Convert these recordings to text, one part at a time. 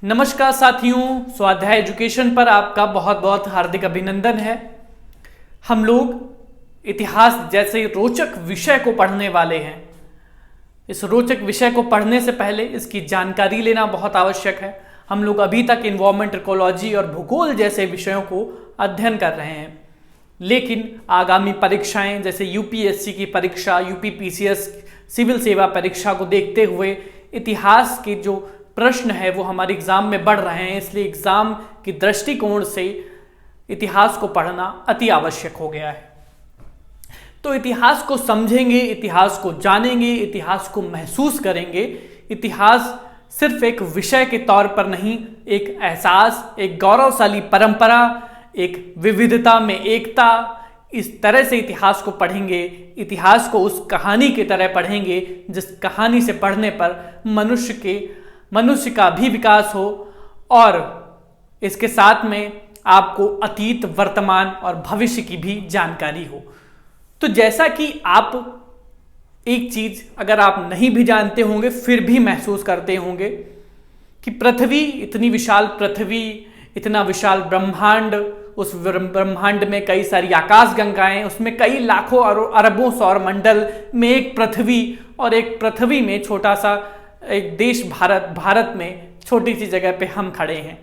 नमस्कार साथियों, स्वाध्याय एजुकेशन पर आपका बहुत बहुत हार्दिक अभिनंदन है। हम लोग इतिहास जैसे रोचक विषय को पढ़ने वाले हैं। इस रोचक विषय को पढ़ने से पहले इसकी जानकारी लेना बहुत आवश्यक है। हम लोग अभी तक इन्वायरमेंट इकोलॉजी और भूगोल जैसे विषयों को अध्ययन कर रहे हैं, लेकिन आगामी परीक्षाएं जैसे यूपीएससी की परीक्षा, यूपीपीसीएस सिविल सेवा परीक्षा को देखते हुए इतिहास के जो प्रश्न है वो हमारे एग्जाम में बढ़ रहे हैं। इसलिए एग्जाम की दृष्टिकोण से इतिहास को पढ़ना अति आवश्यक हो गया है। तो इतिहास को समझेंगे, इतिहास को जानेंगे, इतिहास को महसूस करेंगे। इतिहास सिर्फ एक विषय के तौर पर नहीं, एक एहसास, एक गौरवशाली परंपरा, एक विविधता में एकता, इस तरह से इतिहास को पढ़ेंगे। इतिहास को उस कहानी की तरह पढ़ेंगे जिस कहानी से पढ़ने पर मनुष्य का भी विकास हो और इसके साथ में आपको अतीत, वर्तमान और भविष्य की भी जानकारी हो। तो जैसा कि आप एक चीज अगर आप नहीं भी जानते होंगे फिर भी महसूस करते होंगे कि पृथ्वी, इतनी विशाल पृथ्वी, इतना विशाल ब्रह्मांड, उस ब्रह्मांड में कई सारी आकाश गंगाएं, उसमें कई लाखों और अरबों सौर मंडल में एक पृथ्वी, और एक पृथ्वी में छोटा सा एक देश भारत में छोटी सी जगह पे हम खड़े हैं।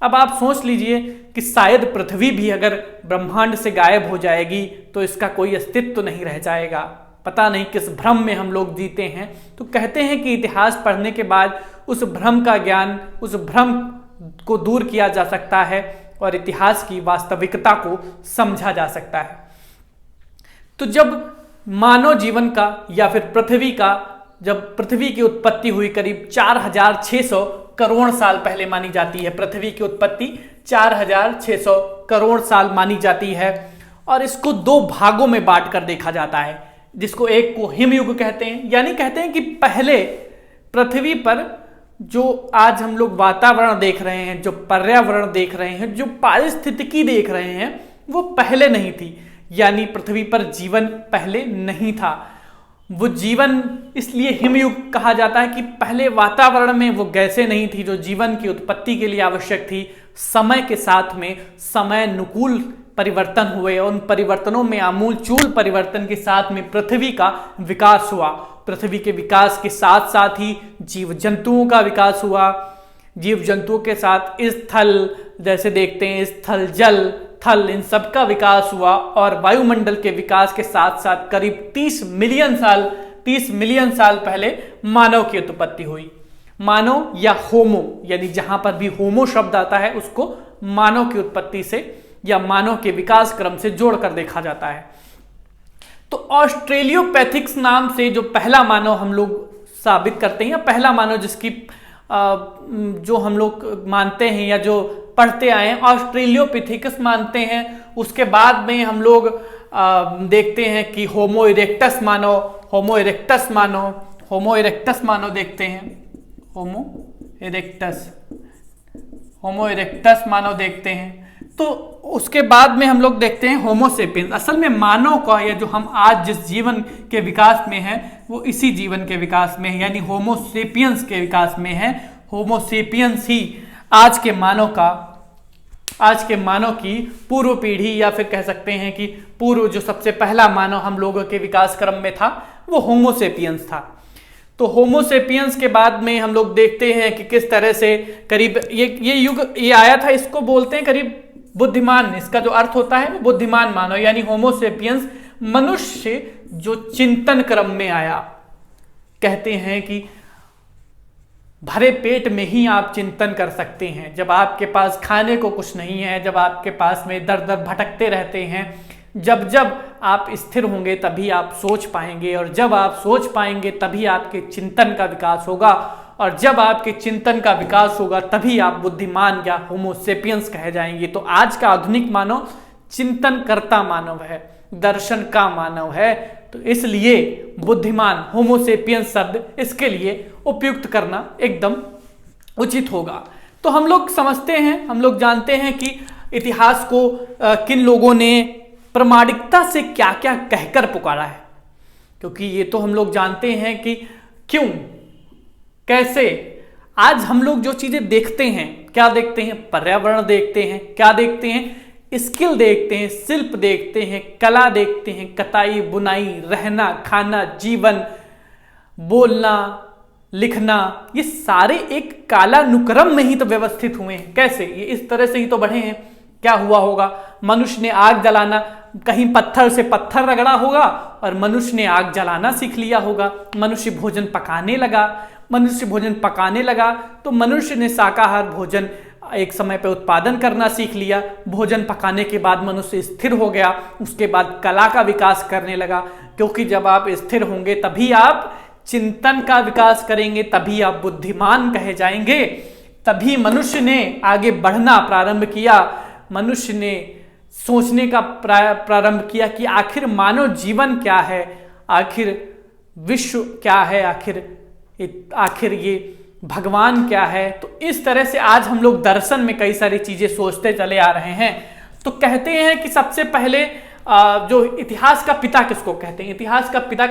अब आप सोच लीजिए कि शायद पृथ्वी भी अगर ब्रह्मांड से गायब हो जाएगी तो इसका कोई अस्तित्व तो नहीं रह जाएगा। पता नहीं किस भ्रम में हम लोग जीते हैं। तो कहते हैं कि इतिहास पढ़ने के बाद उस भ्रम का ज्ञान, उस भ्रम को दूर किया जा सकता है और इतिहास की वास्तविकता को समझा जा सकता है। तो जब मानव जीवन का या फिर जब पृथ्वी की उत्पत्ति हुई करीब 4600 करोड़ साल पहले मानी जाती है। पृथ्वी की उत्पत्ति 4600 करोड़ साल मानी जाती है और इसको दो भागों में बांट कर देखा जाता है, जिसको एक को हिमयुग कहते हैं। यानी कहते हैं कि पहले पृथ्वी पर जो आज हम लोग वातावरण देख रहे हैं, जो पर्यावरण देख रहे हैं, जो पारिस्थितिकी देख रहे हैं, वो पहले नहीं थी। यानी पृथ्वी पर जीवन पहले नहीं था। वो जीवन इसलिए हिमयुग कहा जाता है कि पहले वातावरण में वो गैसें नहीं थी जो जीवन की उत्पत्ति के लिए आवश्यक थी। समय के साथ में समय अनुकूल परिवर्तन हुए और उन परिवर्तनों में आमूलचूल परिवर्तन के साथ में पृथ्वी का विकास हुआ। पृथ्वी के विकास के साथ साथ ही जीव जंतुओं का विकास हुआ। जीव जंतुओं के साथ स्थल, जैसे देखते हैं स्थल, जल, थल, इन सब का विकास हुआ और वायुमंडल के विकास के साथ साथ करीब 30 मिलियन साल पहले मानव की उत्पत्ति हुई। मानव या होमो, यानी जहां पर भी होमो शब्द आता है उसको मानव की उत्पत्ति से या मानव के विकास क्रम से जोड़कर देखा जाता है। तो ऑस्ट्रेलियोपैथिक्स नाम से जो पहला मानव हम लोग साबित करते हैं, या पहला मानव जिसकी जो हम लोग मानते हैं या जो पढ़ते आए हैं, ऑस्ट्रेलियोपिथेकस मानते हैं। उसके बाद में हम लोग देखते हैं कि होमो इरेक्टस मानव देखते हैं। होमो इरेक्टस मानव देखते हैं। तो उसके बाद में हम लोग देखते हैं होमो सेपियंस। असल में मानव का, या जो हम आज जिस जीवन के विकास में हैं वो इसी जीवन के विकास में है, यानी होमो सेपियंस के विकास में है। होमो सेपियंस ही आज के मानव की पूर्व पीढ़ी, या फिर कह सकते हैं कि पूर्व जो सबसे पहला मानव हम लोगों के विकास क्रम में था वो होमो सेपियंस था। तो होमो सेपियंस के बाद में हम लोग देखते हैं कि किस तरह से करीब ये युग ये आया था। इसको बोलते हैं करीब बुद्धिमान, इसका जो अर्थ होता है बुद्धिमान मानव, यानी होमो सेपियंस मनुष्य जो चिंतन क्रम में आया। कहते हैं कि भरे पेट में ही आप चिंतन कर सकते हैं। जब आपके पास खाने को कुछ नहीं है, जब आपके पास में दर दर भटकते रहते हैं, जब आप स्थिर होंगे तभी आप सोच पाएंगे, और जब आप सोच पाएंगे तभी आपके चिंतन का विकास होगा, और जब आपके चिंतन का विकास होगा तभी आप बुद्धिमान या होमो सेपियंस कहे जाएंगे। तो आज का आधुनिक मानव चिंतन करता मानव है, दर्शन का मानव है। तो इसलिए बुद्धिमान, होमो सेपियंस शब्द इसके लिए उपयुक्त करना एकदम उचित होगा। तो हम लोग समझते हैं, हम लोग जानते हैं कि इतिहास को किन लोगों ने प्रामाणिकता से क्या क्या कहकर पुकारा है, क्योंकि ये तो हम लोग जानते हैं कि क्यों, कैसे आज हम लोग जो चीजें देखते हैं, क्या देखते हैं? पर्यावरण देखते हैं, क्या देखते हैं? स्किल देखते हैं, शिल्प देखते हैं, कला देखते हैं, कताई बुनाई, रहना खाना, जीवन, बोलना लिखना, ये सारे एक कालानुक्रम में ही तो व्यवस्थित हुए हैं। कैसे? ये इस तरह से ही तो बढ़े हैं। क्या हुआ होगा? मनुष्य ने आग जलाना, कहीं पत्थर से पत्थर रगड़ा होगा और मनुष्य ने आग जलाना सीख लिया होगा। मनुष्य भोजन पकाने लगा, तो मनुष्य ने शाकाहार भोजन एक समय पे उत्पादन करना सीख लिया। भोजन पकाने के बाद मनुष्य स्थिर हो गया, उसके बाद कला का विकास करने लगा, क्योंकि जब आप स्थिर होंगे तभी आप चिंतन का विकास करेंगे, तभी आप बुद्धिमान कहे जाएंगे। तभी मनुष्य ने आगे बढ़ना प्रारंभ किया, मनुष्य ने सोचने का प्रारंभ किया कि आखिर मानव जीवन क्या है, आखिर विश्व क्या है, आखिर ये भगवान क्या है। तो इस तरह से आज हम लोग दर्शन में कई सारी चीजें सोचते चले आ रहे हैं। तो कहते हैं कि सबसे पहले जो इतिहास का पिता किसको कहते हैं? इतिहास का पिता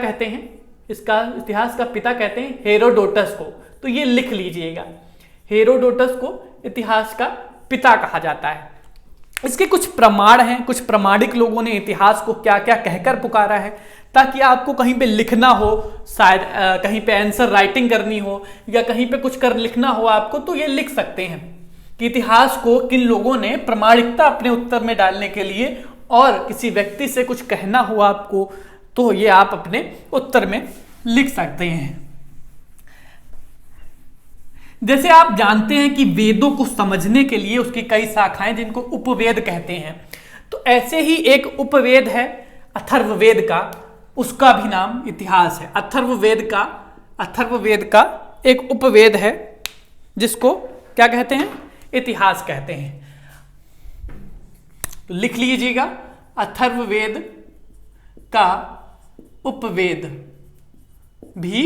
कहते हैं हेरोडोटस को। तो ये लिख लीजिएगा, हेरोडोटस को इतिहास का पिता कहा जाता है। इसके कुछ प्रमाण हैं, कुछ प्रामाणिक लोगों ने इतिहास को क्या क्या कहकर पुकारा है, ताकि आपको कहीं पे लिखना हो, शायद कहीं पे आंसर राइटिंग करनी हो या कहीं पे कुछ कर लिखना हो आपको, तो ये लिख सकते हैं कि इतिहास को किन लोगों ने प्रामाणिकता अपने उत्तर में डालने के लिए, और किसी व्यक्ति से कुछ कहना हो आपको, तो ये आप अपने उत्तर में लिख सकते हैं। जैसे आप जानते हैं कि वेदों को समझने के लिए उसकी कई शाखाएं जिनको उपवेद कहते हैं, तो ऐसे ही एक उपवेद है अथर्ववेद का, उसका भी नाम इतिहास है। अथर्ववेद का एक उपवेद है जिसको क्या कहते हैं? इतिहास कहते हैं। तो लिख लीजिएगा, अथर्ववेद का उपवेद भी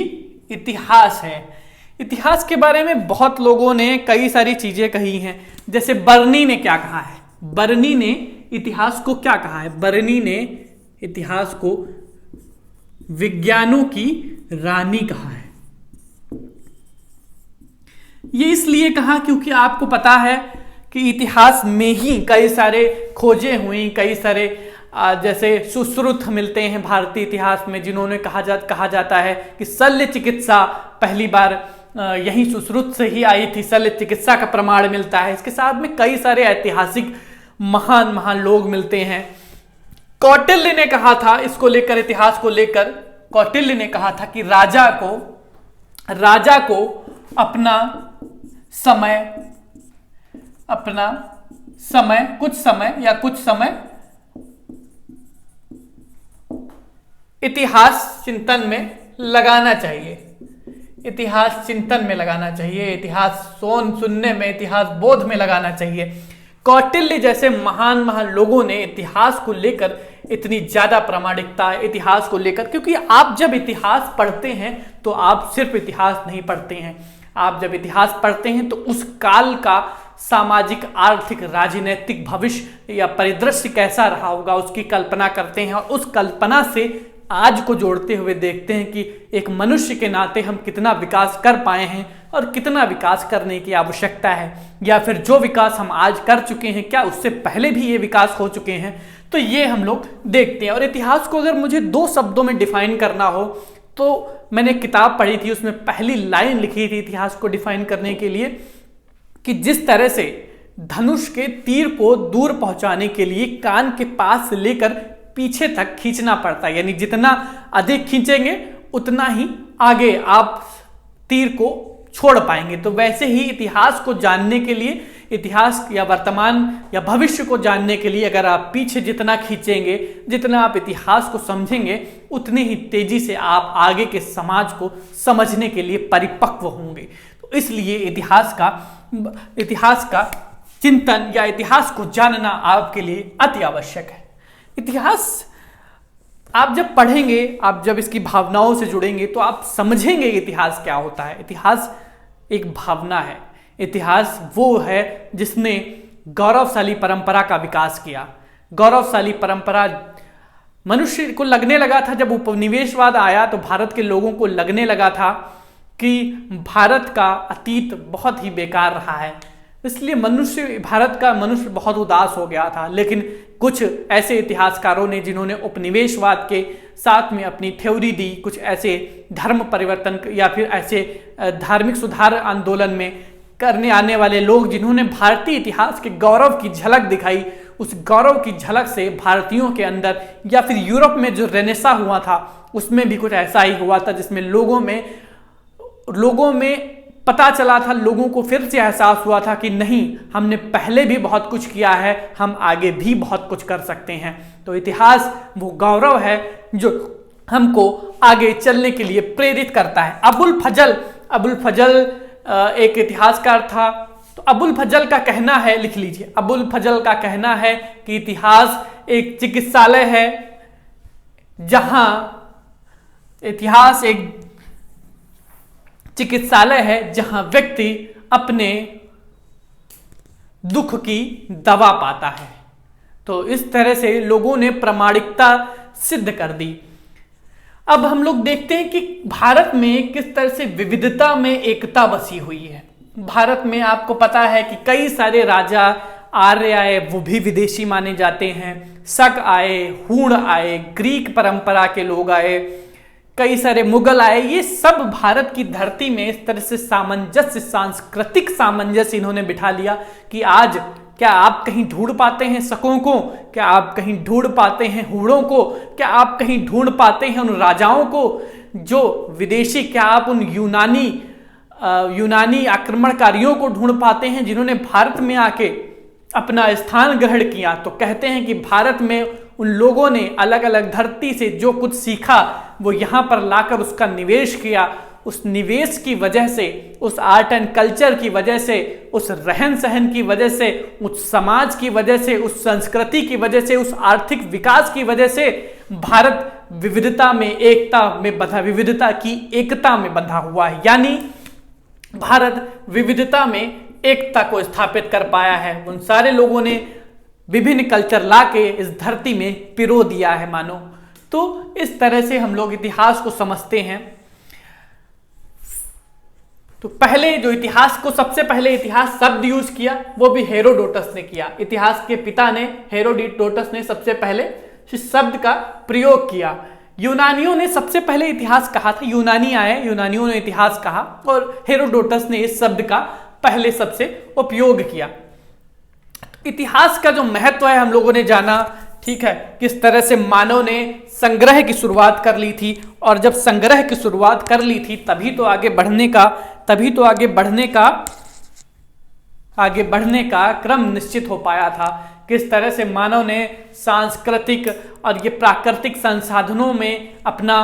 इतिहास है। इतिहास के बारे में बहुत लोगों ने कई सारी चीजें कही हैं। जैसे बर्नी ने क्या कहा है? बर्नी ने इतिहास को क्या कहा है? बर्नी ने इतिहास को विज्ञानों की रानी कहा है। ये इसलिए कहा क्योंकि आपको पता है कि इतिहास में ही कई सारे खोजें हुई, कई सारे जैसे सुश्रुत मिलते हैं भारतीय इतिहास में, जिन्होंने कहा जाता है कि शल्य चिकित्सा पहली बार यही सुश्रुत से ही आई थी, शल्य चिकित्सा का प्रमाण मिलता है। इसके साथ में कई सारे ऐतिहासिक महान लोग मिलते हैं। कौटिल्य ने कहा था इसको लेकर, इतिहास को लेकर, कौटिल्य ने कहा था कि राजा को अपना समय कुछ समय इतिहास चिंतन में लगाना चाहिए, इतिहास सुनने में, इतिहास बोध में लगाना चाहिए। कौटिल्य जैसे महान लोगों ने इतिहास को लेकर इतनी ज्यादा प्रामाणिकता है इतिहास को लेकर, क्योंकि आप जब इतिहास पढ़ते हैं तो आप सिर्फ इतिहास नहीं पढ़ते हैं, आप जब इतिहास पढ़ते हैं तो उस काल का सामाजिक, आर्थिक, राजनीतिक भविष्य या परिदृश्य कैसा रहा होगा उसकी कल्पना करते हैं, और उस कल्पना से आज को जोड़ते हुए देखते हैं कि एक मनुष्य के नाते हम कितना विकास कर पाए हैं और कितना विकास करने की आवश्यकता है, या फिर जो विकास हम आज कर चुके हैं क्या उससे पहले भी ये विकास हो चुके हैं। तो ये हम लोग देखते हैं। और इतिहास को अगर मुझे 2 शब्दों में डिफाइन करना हो तो मैंने किताब पढ़ी थी, उसमें पहली लाइन लिखी थी इतिहास को डिफाइन करने के लिए कि जिस तरह से धनुष के तीर को दूर पहुंचाने के लिए कान के पास से लेकर पीछे तक खींचना पड़ता है, यानी जितना अधिक खींचेंगे उतना ही आगे आप तीर को छोड़ पाएंगे। तो वैसे ही इतिहास को जानने के लिए, इतिहास या वर्तमान या भविष्य को जानने के लिए अगर आप पीछे जितना खींचेंगे, जितना आप इतिहास को समझेंगे, उतनी ही तेजी से आप आगे के समाज को समझने के लिए परिपक्व होंगे। तो इसलिए इतिहास का चिंतन या इतिहास को जानना आपके लिए अति आवश्यक है। इतिहास आप जब पढ़ेंगे, आप जब इसकी भावनाओं से जुड़ेंगे तो आप समझेंगे इतिहास क्या होता है। इतिहास एक भावना है, इतिहास वो है जिसने गौरवशाली परंपरा का विकास किया। गौरवशाली परंपरा मनुष्य को लगने लगा था, जब उपनिवेशवाद आया तो भारत के लोगों को लगने लगा था कि भारत का अतीत बहुत ही बेकार रहा है, इसलिए भारत का मनुष्य बहुत उदास हो गया था। लेकिन कुछ ऐसे इतिहासकारों ने जिन्होंने उपनिवेशवाद के साथ में अपनी थ्योरी दी, कुछ ऐसे धर्म परिवर्तन या फिर ऐसे धार्मिक सुधार आंदोलन में करने आने वाले लोग जिन्होंने भारतीय इतिहास के गौरव की झलक दिखाई, उस गौरव की झलक से भारतीयों के अंदर या फिर यूरोप में जो रेनेसा हुआ था उसमें भी कुछ ऐसा ही हुआ था, जिसमें लोगों में पता चला था, लोगों को फिर से एहसास हुआ था कि नहीं, हमने पहले भी बहुत कुछ किया है, हम आगे भी बहुत कुछ कर सकते हैं। तो इतिहास वो गौरव है जो हमको आगे चलने के लिए प्रेरित करता है। अबुल फजल एक इतिहासकार था। तो अबुल फजल का कहना है, लिख लीजिए, अबुल फजल का कहना है कि इतिहास एक चिकित्सालय है जहां व्यक्ति अपने दुख की दवा पाता है। तो इस तरह से लोगों ने प्रामाणिकता सिद्ध कर दी। अब हम लोग देखते हैं कि भारत में किस तरह से विविधता में एकता बसी हुई है। भारत में आपको पता है कि कई सारे राजा आर्य आए, वो भी विदेशी माने जाते हैं, शक आए, हूण आए, ग्रीक परंपरा के लोग आए, कई सारे मुगल आए। ये सब भारत की धरती में इस तरह से सांस्कृतिक सामंजस्य इन्होंने बिठा लिया कि आज क्या आप कहीं ढूंढ पाते हैं शकों को, क्या आप कहीं ढूंढ पाते हैं हूणों को, क्या आप कहीं ढूंढ पाते हैं उन राजाओं को जो विदेशी, क्या आप उन यूनानी आक्रमणकारियों को ढूंढ पाते हैं जिन्होंने भारत में आके अपना स्थान ग्रहण किया। तो कहते हैं कि भारत में उन लोगों ने अलग अलग धरती से जो कुछ सीखा वो यहाँ पर लाकर उसका निवेश किया। उस निवेश की वजह से, उस आर्ट एंड कल्चर की वजह से, उस रहन सहन की वजह से, उस समाज की वजह से, उस संस्कृति की वजह से, उस आर्थिक विकास की वजह से भारत विविधता की एकता में बंधा हुआ है। यानी भारत विविधता में एकता को स्थापित कर पाया है। उन सारे लोगों ने विभिन्न कल्चर लाके इस धरती में पिरो दिया है मानो। तो इस तरह से हम लोग इतिहास को समझते हैं। तो सबसे पहले इतिहास शब्द यूज किया वो भी हेरोडोटस ने किया। इतिहास के पिता ने, हेरोडोटस ने सबसे पहले शब्द का प्रयोग किया। यूनानियों ने सबसे पहले इतिहास कहा था, यूनानियों ने इतिहास कहा और हेरोडोटस ने इस शब्द का पहले सबसे उपयोग किया। इतिहास का जो महत्व है हम लोगों ने जाना, ठीक है, किस तरह से मानव ने संग्रह की शुरुआत कर ली थी, और जब संग्रह की शुरुआत कर ली थी तभी तो आगे बढ़ने का क्रम निश्चित हो पाया था। किस तरह से मानव ने सांस्कृतिक और ये प्राकृतिक संसाधनों में अपना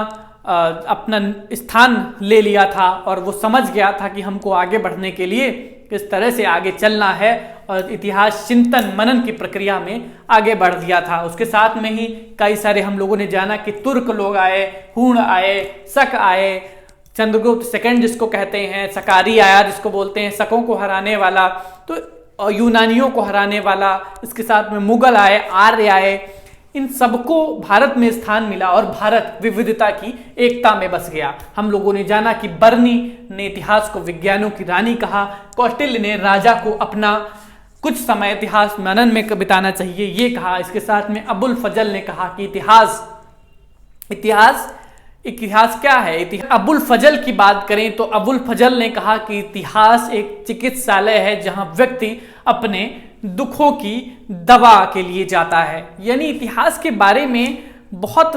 स्थान ले लिया था और वो समझ गया था कि हमको आगे बढ़ने के लिए किस तरह से आगे चलना है, और इतिहास चिंतन मनन की प्रक्रिया में आगे बढ़ दिया था। उसके साथ में ही कई सारे हम लोगों ने जाना कि तुर्क लोग आए, हूण आए, शक आए, चंद्रगुप्त सेकंड जिसको कहते हैं, सकारी आया जिसको बोलते हैं, शकों को हराने वाला, तो यूनानियों को हराने वाला, इसके साथ में मुगल आए, आर्य आए, इन सबको भारत में स्थान मिला और भारत विविधता की एकता में बस गया। हम लोगों ने जाना कि बर्नी ने इतिहास को विज्ञानों की रानी कहा, कौटिल्य ने राजा को अपना कुछ समय इतिहास मनन में बिताना चाहिए ये कहा। इसके साथ में अबुल फजल ने कहा कि इतिहास क्या है। अबुल फजल की बात करें तो अबुल फजल ने कहा कि इतिहास एक चिकित्सालय है जहां व्यक्ति अपने दुखों की दवा के लिए जाता है। यानी इतिहास के बारे में बहुत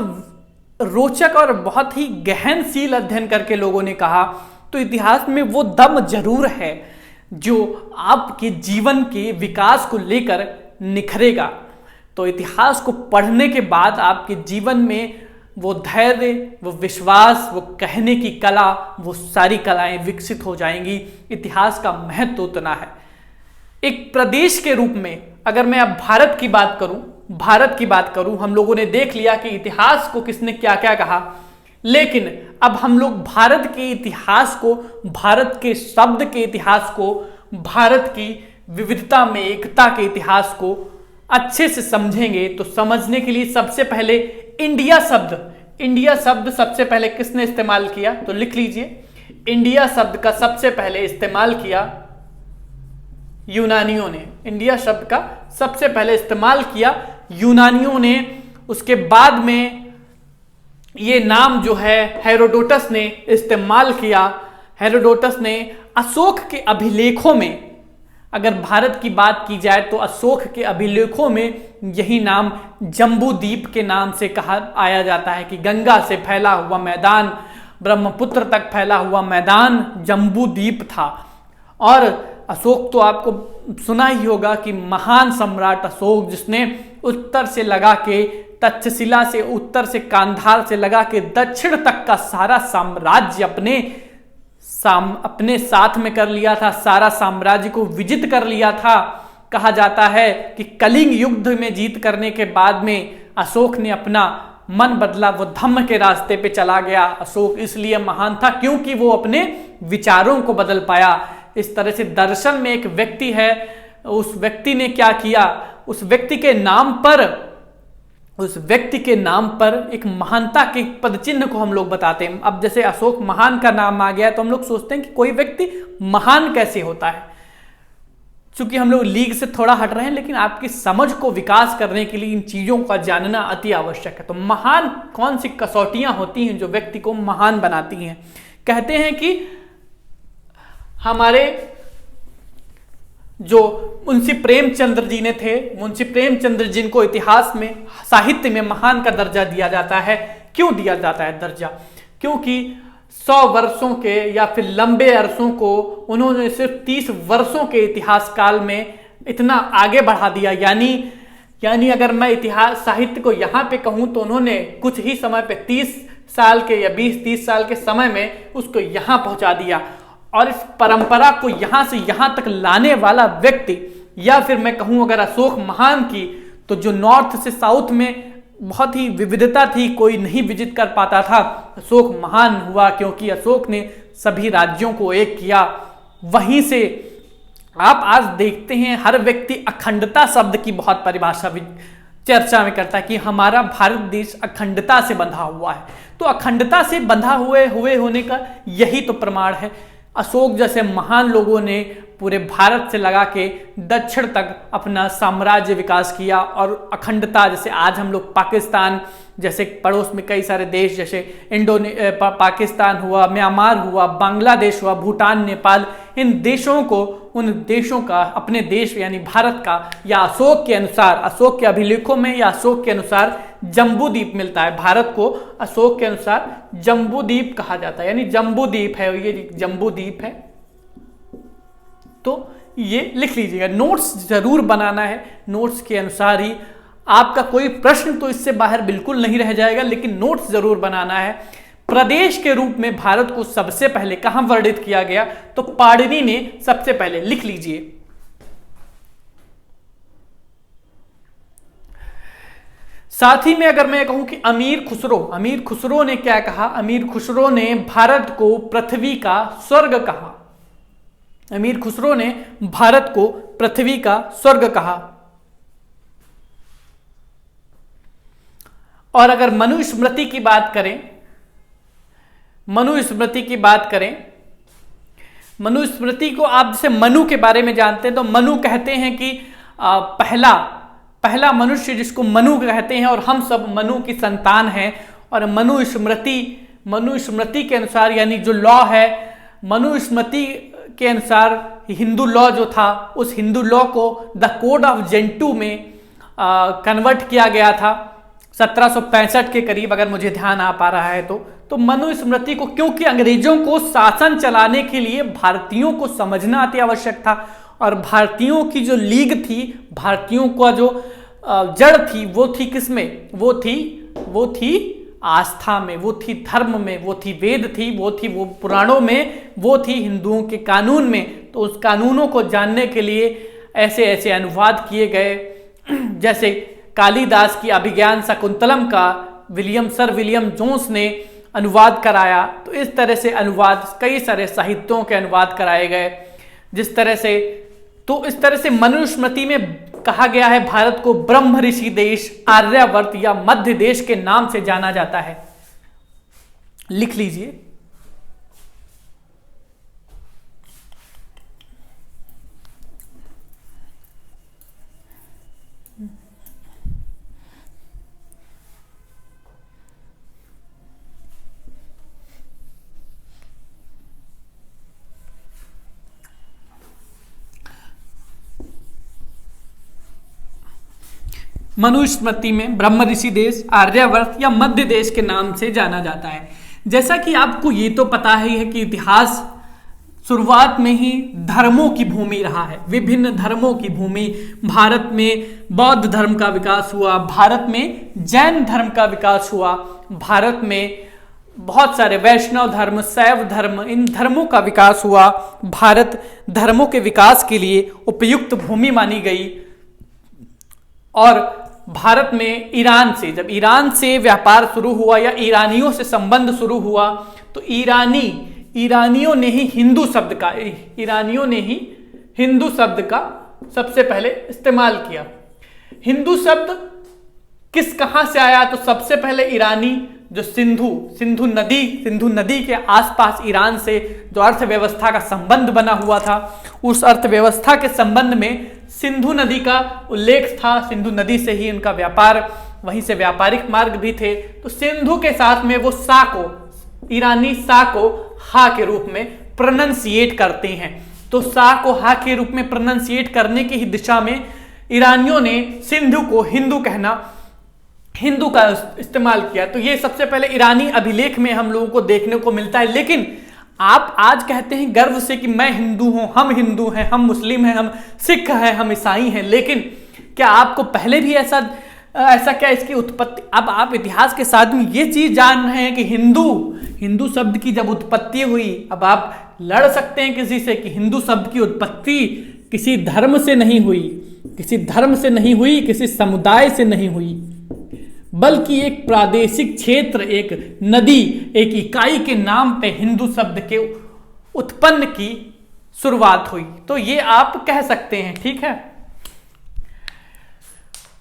रोचक और बहुत ही गहनशील अध्ययन करके लोगों ने कहा तो इतिहास में वो दम जरूर है जो आपके जीवन के विकास को लेकर निखरेगा। तो इतिहास को पढ़ने के बाद आपके जीवन में वो धैर्य, वो विश्वास, वो कहने की कला, वो सारी कलाएं विकसित हो जाएंगी। इतिहास का महत्व उतना है। एक प्रदेश के रूप में अगर मैं अब भारत की बात करूं, हम लोगों ने देख लिया कि इतिहास को किसने क्या क्या कहा, लेकिन अब हम लोग भारत के इतिहास को, भारत के शब्द के इतिहास को, भारत की विविधता में एकता के इतिहास को अच्छे से समझेंगे। तो समझने के लिए सबसे पहले इंडिया शब्द सबसे पहले किसने इस्तेमाल किया, तो लिख लीजिए। इंडिया शब्द का सबसे पहले इस्तेमाल किया यूनानियों ने। इंडिया शब्द का सबसे पहले इस्तेमाल किया यूनानियों ने। उसके बाद में ये नाम जो है हेरोडोटस ने इस्तेमाल किया। हेरोडोटस ने अशोक के अभिलेखों में, अगर भारत की बात की जाए तो अशोक के अभिलेखों में यही नाम जम्बू द्वीप के नाम से कहा आया जाता है कि गंगा से फैला हुआ मैदान, ब्रह्मपुत्र तक फैला हुआ मैदान जम्बू द्वीप था। और अशोक तो आपको सुना ही होगा कि महान सम्राट अशोक, जिसने उत्तर से लगा के तक्षशिला से, उत्तर से कांधार से लगा के दक्षिण तक का सारा साम्राज्य अपने साथ में कर लिया था, सारा साम्राज्य को विजित कर लिया था। कहा जाता है कि कलिंग युद्ध में जीत करने के बाद में अशोक ने अपना मन बदला, वो धम्म के रास्ते पे चला गया। अशोक इसलिए महान था क्योंकि वो अपने विचारों को बदल पाया। इस तरह से दर्शन में एक व्यक्ति है, उस व्यक्ति ने क्या किया, उस व्यक्ति के नाम पर एक महानता के पदचिन्ह को हम लोग बताते हैं। अब जैसे अशोक महान का नाम आ गया तो हम लोग सोचते हैं कि कोई व्यक्ति महान कैसे होता है। चूंकि हम लोग लीग से थोड़ा हट रहे हैं, लेकिन आपकी समझ को विकास करने के लिए इन चीजों का जानना अति आवश्यक है। तो महान कौन सी कसौटियां होती हैं जो व्यक्ति को महान बनाती हैं? कहते हैं कि हमारे जो मुंशी प्रेमचंद्र जी ने थे, मुंशी प्रेमचंद्र जिनको इतिहास में, साहित्य में महान का दर्जा दिया जाता है। क्यों दिया जाता है दर्जा? क्योंकि 100 वर्षों के या फिर लंबे अरसों को उन्होंने सिर्फ 30 वर्षों के इतिहास काल में इतना आगे बढ़ा दिया। यानी अगर मैं इतिहास साहित्य को यहाँ पे कहूँ तो उन्होंने कुछ ही समय पे 30 साल के या 20-30 साल के समय में उसको यहाँ पहुँचा दिया। और इस परंपरा को यहाँ से यहाँ तक लाने वाला व्यक्ति, या फिर मैं कहूँ अगर अशोक महान की, तो जो नॉर्थ से साउथ में बहुत ही विविधता थी, कोई नहीं विजित कर पाता था, अशोक महान हुआ क्योंकि अशोक ने सभी राज्यों को एक किया। वहीं से आप आज देखते हैं हर व्यक्ति अखंडता शब्द की बहुत परिभाषा चर्चा में करता है कि हमारा भारत देश अखंडता से बंधा हुआ है। तो अखंडता से बंधा हुए होने का यही तो प्रमाण है। अशोक जैसे महान लोगों ने पूरे भारत से लगा के दक्षिण तक अपना साम्राज्य विकास किया। और अखंडता, जैसे आज हम लोग पाकिस्तान जैसे पड़ोस में कई सारे देश, जैसे पाकिस्तान हुआ, म्यांमार हुआ, बांग्लादेश हुआ, भूटान, नेपाल, इन देशों को, उन देशों का अपने देश यानी भारत का, या अशोक के अनुसार, अशोक के अभिलेखों में या अशोक के अनुसार जम्बू द्वीप मिलता है। भारत को अशोक के अनुसार जम्बू द्वीप कहा जाता है, यानी जम्बू द्वीप है, ये जम्बू द्वीप है। तो ये लिख लीजिएगा, नोट्स जरूर बनाना है। नोट्स के अनुसार ही आपका कोई प्रश्न तो इससे बाहर बिल्कुल नहीं रह जाएगा, लेकिन नोट्स जरूर बनाना है। प्रदेश के रूप में भारत को सबसे पहले कहां वर्णित किया गया? तो पाणिनि ने सबसे पहले, लिख लीजिए। साथ ही में अगर मैं कहूं कि अमीर खुसरो ने क्या कहा? अमीर खुसरो ने भारत को पृथ्वी का स्वर्ग कहा। अमीर खुसरो ने भारत को पृथ्वी का स्वर्ग कहा। और अगर मनुस्मृति की बात करें, मनुस्मृति को आप जैसे मनु के बारे में जानते हैं, तो मनु कहते हैं कि पहला मनुष्य जिसको मनु कहते हैं, और हम सब मनु की संतान हैं। और मनुस्मृति के अनुसार, यानी जो लॉ है, मनुस्मृति के अनुसार हिंदू लॉ जो था, उस हिंदू लॉ को द कोड ऑफ जेंटू में कन्वर्ट किया गया था 1765 के करीब, अगर मुझे ध्यान आ पा रहा है तो मनुस्मृति को, क्योंकि अंग्रेजों को शासन चलाने के लिए भारतीयों को समझना अति आवश्यक था। और भारतीयों की जो लीग थी, भारतीयों का जो जड़ थी, वो थी किसमें? वो थी आस्था में, वो थी धर्म में, वो थी वेद थी, वो पुराणों में, वो थी हिंदुओं के कानून में। तो उस कानूनों को जानने के लिए ऐसे ऐसे अनुवाद किए गए, जैसे कालिदास की अभिज्ञान शाकुंतलम का सर विलियम जोन्स ने अनुवाद कराया। तो इस तरह से अनुवाद, कई सारे साहित्यों के अनुवाद कराए गए। इस तरह से मनुस्मृति में कहा गया है भारत को ब्रह्म ऋषि देश, आर्यावर्त या मध्य देश के नाम से जाना जाता है। लिख लीजिए। मनुस्मृति में ब्रह्म ऋषि देश, आर्यावर्त या मध्य देश के नाम से जाना जाता है। जैसा कि आपको ये तो पता ही है कि इतिहास शुरुआत में ही धर्मों की भूमि रहा है, विभिन्न धर्मों की भूमि। भारत में बौद्ध धर्म का विकास हुआ, भारत में जैन धर्म का विकास हुआ, भारत में बहुत सारे वैष्णव धर्म, शैव धर्म, इन धर्मों का विकास हुआ। भारत धर्मों के विकास के लिए उपयुक्त भूमि मानी गई। और भारत में ईरान से, जब ईरान से व्यापार शुरू हुआ या ईरानियों से संबंध शुरू हुआ, तो ईरानियों ने ही हिंदू शब्द का सबसे पहले इस्तेमाल किया। हिंदू शब्द कहां से आया? तो सबसे पहले ईरानी जो सिंधु नदी के आसपास ईरान से जो अर्थव्यवस्था का संबंध बना हुआ था, उस अर्थव्यवस्था के संबंध में सिंधु नदी का उल्लेख था। सिंधु नदी से ही उनका व्यापार, वहीं से व्यापारिक मार्ग भी थे। तो सिंधु के साथ में वो ईरानी सा को हा के रूप में प्रोनंसिएट करते हैं। तो सा को हा के रूप में प्रोनंसिएट करने की ही दिशा में ईरानियों ने सिंधु को हिंदू का इस्तेमाल किया। तो ये सबसे पहले ईरानी अभिलेख में हम लोगों को देखने को मिलता है। लेकिन आप आज कहते हैं गर्व से कि मैं हिंदू हूं, हम हिंदू हैं, हम मुस्लिम हैं, हम सिख हैं, हम ईसाई हैं, लेकिन क्या आपको पहले भी ऐसा क्या इसकी उत्पत्ति, अब आप इतिहास के साथ में ये चीज जान रहे हैं कि हिंदू शब्द की जब उत्पत्ति हुई, अब आप लड़ सकते हैं किसी से कि हिंदू शब्द की उत्पत्ति किसी धर्म से नहीं हुई, किसी समुदाय से नहीं हुई, बल्कि एक प्रादेशिक क्षेत्र, एक नदी, एक इकाई के नाम पे हिंदू शब्द के उत्पन्न की शुरुआत हुई। तो ये आप कह सकते हैं, ठीक है।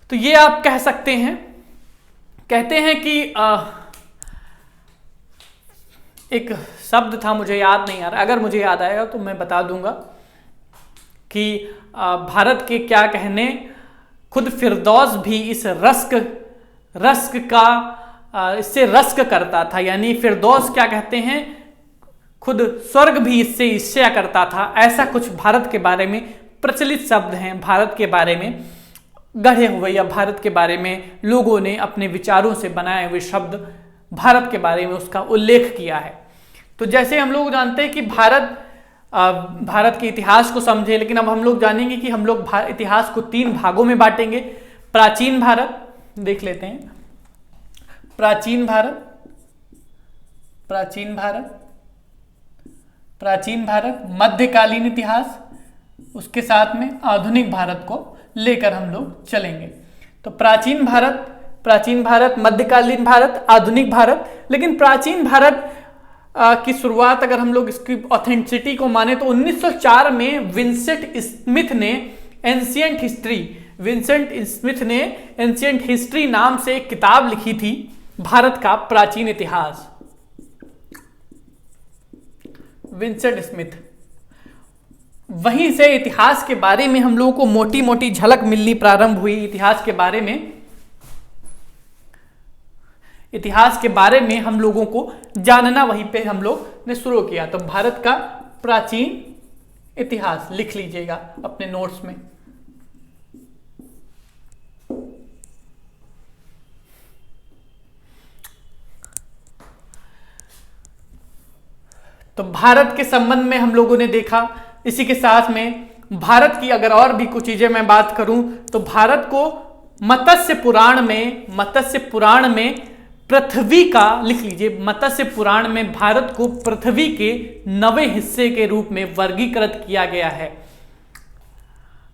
तो ये आप कह सकते हैं, कहते हैं कि एक शब्द था, मुझे याद नहीं आ रहा, अगर मुझे याद आएगा तो मैं बता दूंगा कि भारत के क्या कहने, खुद फिरदौस भी इस इससे रस्क करता था। यानी फिरदौस क्या कहते हैं, खुद स्वर्ग भी इससे ईर्ष्या करता था। ऐसा कुछ भारत के बारे में प्रचलित शब्द हैं, भारत के बारे में गढ़े हुए या भारत के बारे में लोगों ने अपने विचारों से बनाए हुए शब्द भारत के बारे में उसका उल्लेख किया है। तो जैसे हम लोग जानते हैं कि भारत के इतिहास को समझे, लेकिन अब हम लोग जानेंगे कि हम लोग इतिहास को 3 भागों में बांटेंगे। प्राचीन भारत देख लेते हैं, प्राचीन भारत, मध्यकालीन इतिहास, उसके साथ में आधुनिक भारत को लेकर हम लोग चलेंगे। तो प्राचीन भारत, मध्यकालीन भारत, आधुनिक भारत। लेकिन प्राचीन भारत की शुरुआत अगर हम लोग इसकी ऑथेंटिसिटी को माने तो 1904 में विंसेंट स्मिथ ने एंशिएंट हिस्ट्री नाम से एक किताब लिखी थी, भारत का प्राचीन इतिहास। विंसेंट स्मिथ, वहीं से इतिहास के बारे में हम लोगों को मोटी मोटी झलक मिलनी प्रारंभ हुई। इतिहास के बारे में हम लोगों को जानना वहीं पे हम लोग ने शुरू किया। तो भारत का प्राचीन इतिहास लिख लीजिएगा अपने नोट्स में। तो भारत के संबंध में हम लोगों ने देखा। इसी के साथ में भारत की अगर और भी कुछ चीजें मैं बात करूं तो भारत को मत्स्य पुराण में पृथ्वी का, लिख लीजिए, मत्स्य पुराण में भारत को पृथ्वी के 9वें हिस्से के रूप में वर्गीकृत किया गया है।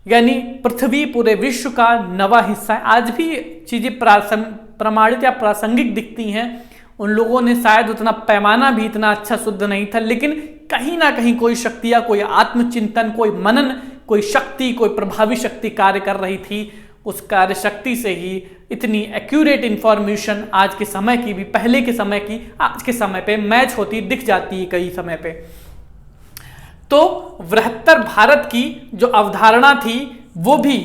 यानी पृथ्वी पूरे विश्व का 9वां हिस्सा है। आज भी चीजें प्रमाणित या प्रासंगिक दिखती हैं। उन लोगों ने शायद उतना पैमाना भी इतना अच्छा शुद्ध नहीं था, लेकिन कहीं ना कहीं कोई शक्ति या कोई आत्मचिंतन, कोई मनन, कोई शक्ति, कोई प्रभावी शक्ति कार्य कर रही थी। उस कार्य शक्ति से ही इतनी एक्यूरेट इंफॉर्मेशन आज के समय की भी पहले के समय की आज के समय पे मैच होती दिख जाती है कई समय पे। तो बृहत्तर भारत की जो अवधारणा थी वो भी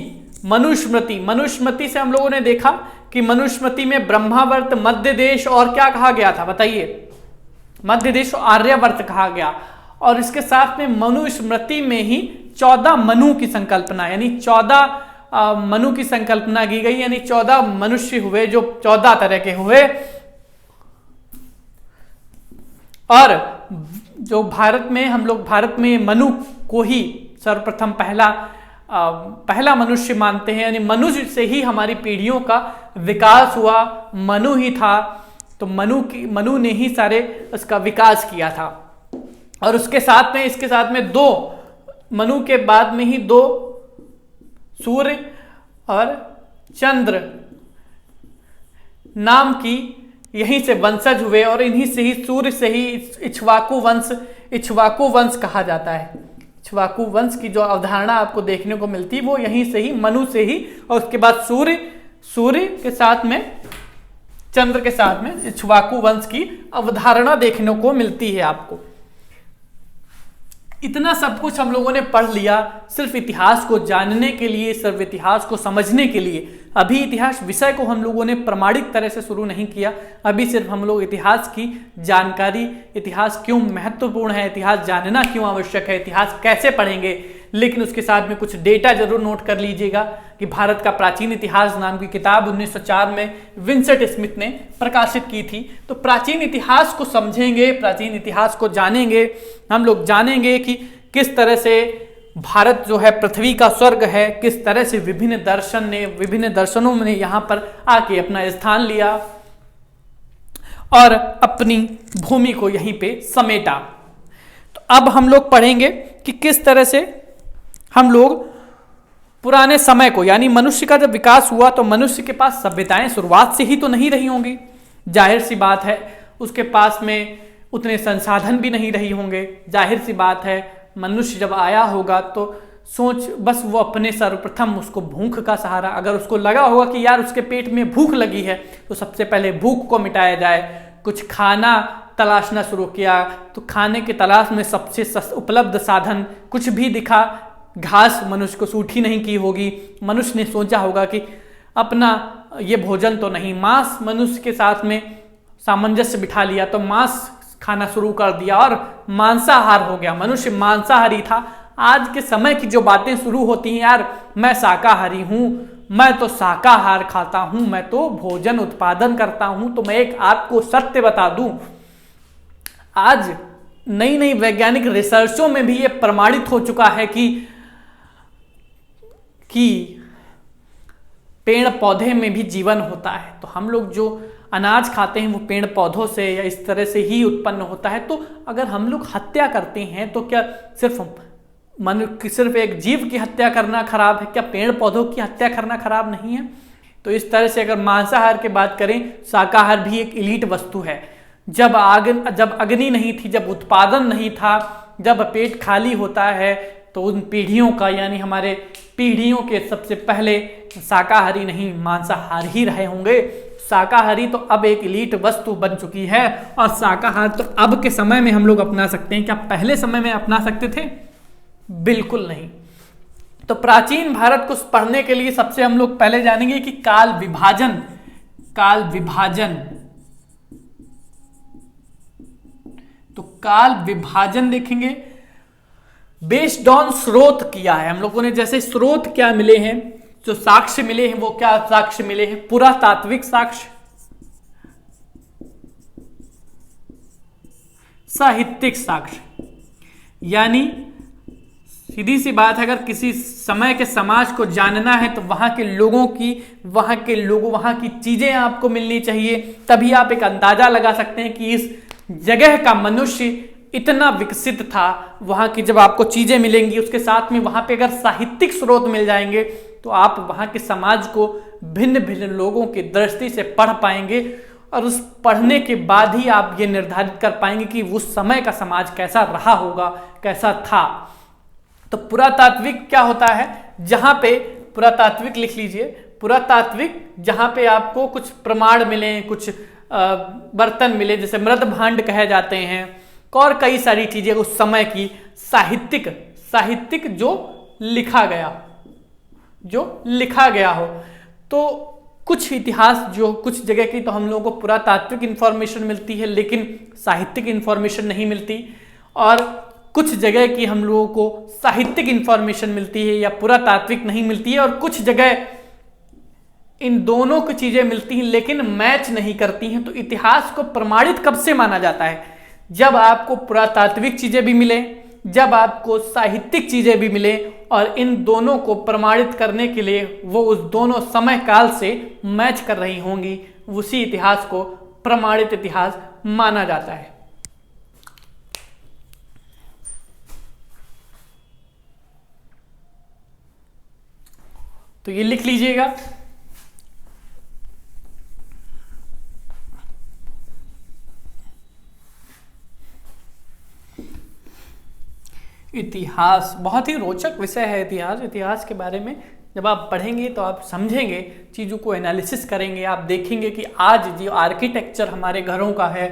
मनुस्मृति से हम लोगों ने देखा कि मनुस्मृति में ब्रह्मावर्त, मध्य देश और क्या कहा गया था, बताइए? मध्य देश और आर्यावर्त कहा गया। और इसके साथ में मनुस्मृति में ही 14 मनु की संकल्पना, यानी 14 मनु की संकल्पना की गई, यानी 14 मनुष्य हुए जो 14 तरह के हुए। और जो भारत में मनु को ही सर्वप्रथम पहला मनुष्य मानते हैं, यानी मनुष्य से ही हमारी पीढ़ियों का विकास हुआ, मनु ही था। तो मनु ने ही सारे उसका विकास किया था। और इसके साथ में 2 मनु के बाद में ही 2 सूर्य और चंद्र नाम की यहीं से वंशज हुए, और इन्हीं से ही सूर्य से ही इक्ष्वाकु वंश कहा जाता है। इक्ष्वाकु वंश की जो अवधारणा आपको देखने को मिलती है वो यहीं से ही, मनु से ही, और उसके बाद सूर्य के साथ में चंद्र के साथ में इक्ष्वाकु वंश की अवधारणा देखने को मिलती है आपको। इतना सब कुछ हम लोगों ने पढ़ लिया सिर्फ इतिहास को जानने के लिए, सिर्फ इतिहास को समझने के लिए। अभी इतिहास विषय को हम लोगों ने प्रमाणिक तरह से शुरू नहीं किया। अभी सिर्फ हम लोग इतिहास की जानकारी, इतिहास क्यों महत्वपूर्ण है, इतिहास जानना क्यों आवश्यक है, इतिहास कैसे पढ़ेंगे, लेकिन उसके साथ में कुछ डेटा जरूर नोट कर लीजिएगा कि भारत का प्राचीन इतिहास नाम की किताब 1904 में विंसेंट स्मिथ ने प्रकाशित की थी। तो प्राचीन इतिहास को समझेंगे, प्राचीन इतिहास को जानेंगे, हम लोग जानेंगे कि किस तरह से भारत जो है पृथ्वी का स्वर्ग है, किस तरह से विभिन्न दर्शनों ने यहाँ पर आके अपना स्थान लिया और अपनी भूमि को यहीं पे समेटा। तो अब हम लोग पढ़ेंगे कि किस तरह से हम लोग पुराने समय को, यानी मनुष्य का जब विकास हुआ तो मनुष्य के पास सभ्यताएं शुरुआत से ही तो नहीं रही होंगी, जाहिर सी बात है। उसके पास में उतने संसाधन भी नहीं रही होंगे, जाहिर सी बात है। मनुष्य जब आया होगा तो सोच बस वो अपने सर्वप्रथम उसको भूख का सहारा, अगर उसको लगा होगा कि यार उसके पेट में भूख लगी है तो सबसे पहले भूख को मिटाया जाए। कुछ खाना तलाशना शुरू किया तो खाने की तलाश में सबसे उपलब्ध साधन कुछ भी दिखा, घास मनुष्य को सूठी नहीं की होगी, मनुष्य ने सोचा होगा कि अपना ये भोजन तो नहीं, मांस मनुष्य के साथ में सामंजस्य बिठा लिया तो मांस खाना शुरू कर दिया और मांसाहार हो गया, मनुष्य मांसाहारी था। आज के समय की जो बातें शुरू होती हैं, यार मैं शाकाहारी हूँ, मैं तो शाकाहार खाता हूँ, मैं तो भोजन उत्पादन करता हूँ। तो मैं एक आपको सत्य बता दूं, आज नई नई वैज्ञानिक रिसर्चों में भी ये प्रमाणित हो चुका है कि पेड़ पौधे में भी जीवन होता है। तो हम लोग जो अनाज खाते हैं वो पेड़ पौधों से या इस तरह से ही उत्पन्न होता है। तो अगर हम लोग हत्या करते हैं तो क्या सिर्फ एक जीव की हत्या करना खराब है, क्या पेड़ पौधों की हत्या करना खराब नहीं है? तो इस तरह से अगर मांसाहार की बात करें, शाकाहार भी एक इलीट वस्तु है। जब अग्नि नहीं थी, जब उत्पादन नहीं था, जब पेट खाली होता है तो उन पीढ़ियों का, यानी हमारे पीढ़ियों के सबसे पहले शाकाहारी नहीं मांसाहार ही रहे होंगे। शाकाहारी तो अब एक इलीट वस्तु बन चुकी है, और शाकाहार तो अब के समय में हम लोग अपना सकते हैं। क्या पहले समय में अपना सकते थे? बिल्कुल नहीं। तो प्राचीन भारत को पढ़ने के लिए सबसे हम लोग पहले जानेंगे कि काल विभाजन। तो काल विभाजन देखेंगे बेस्ड ऑन स्रोत किया है हम लोगों ने। जैसे स्रोत क्या मिले हैं, जो साक्ष्य मिले हैं, वो क्या साक्ष्य मिले हैं? पुरातात्विक साक्ष्य, साहित्यिक साक्ष्य। यानी सीधी सी बात है, अगर किसी समय के समाज को जानना है तो वहां के लोगों की चीजें आपको मिलनी चाहिए, तभी आप एक अंदाजा लगा सकते हैं कि इस जगह का मनुष्य इतना विकसित था। वहां की जब आपको चीजें मिलेंगी, उसके साथ में वहां पे अगर साहित्यिक स्रोत मिल जाएंगे तो आप वहां के समाज को भिन्न भिन्न लोगों की दृष्टि से पढ़ पाएंगे, और उस पढ़ने के बाद ही आप ये निर्धारित कर पाएंगे कि उस समय का समाज कैसा रहा होगा, कैसा था। तो पुरातात्विक क्या होता है? जहां पे पुरातात्विक लिख लीजिए, पुरातात्विक जहां पे आपको कुछ प्रमाण मिले, कुछ बर्तन मिले, जैसे मृद भांड कहे जाते हैं, और कई सारी चीजें उस समय की साहित्यिक जो लिखा गया हो। तो कुछ इतिहास, जो कुछ जगह की तो हम लोगों को पुरातात्विक इंफॉर्मेशन मिलती है, लेकिन साहित्यिक इंफॉर्मेशन नहीं मिलती। और कुछ जगह की हम लोगों को साहित्यिक इंफॉर्मेशन मिलती है या पुरातात्विक नहीं मिलती है, और कुछ जगह इन दोनों की चीजें मिलती हैं लेकिन मैच नहीं करती हैं। तो इतिहास को प्रमाणित कब से माना जाता है? जब आपको पुरातात्विक चीजें भी मिले, जब आपको साहित्यिक चीजें भी मिले, और इन दोनों को प्रमाणित करने के लिए वो उस दोनों समय काल से मैच कर रही होंगी, उसी इतिहास को प्रमाणित इतिहास माना जाता है। तो ये लिख लीजिएगा। इतिहास बहुत ही रोचक विषय है। इतिहास के बारे में जब आप पढ़ेंगे तो आप समझेंगे, चीज़ों को एनालिसिस करेंगे, आप देखेंगे कि आज जो आर्किटेक्चर हमारे घरों का है,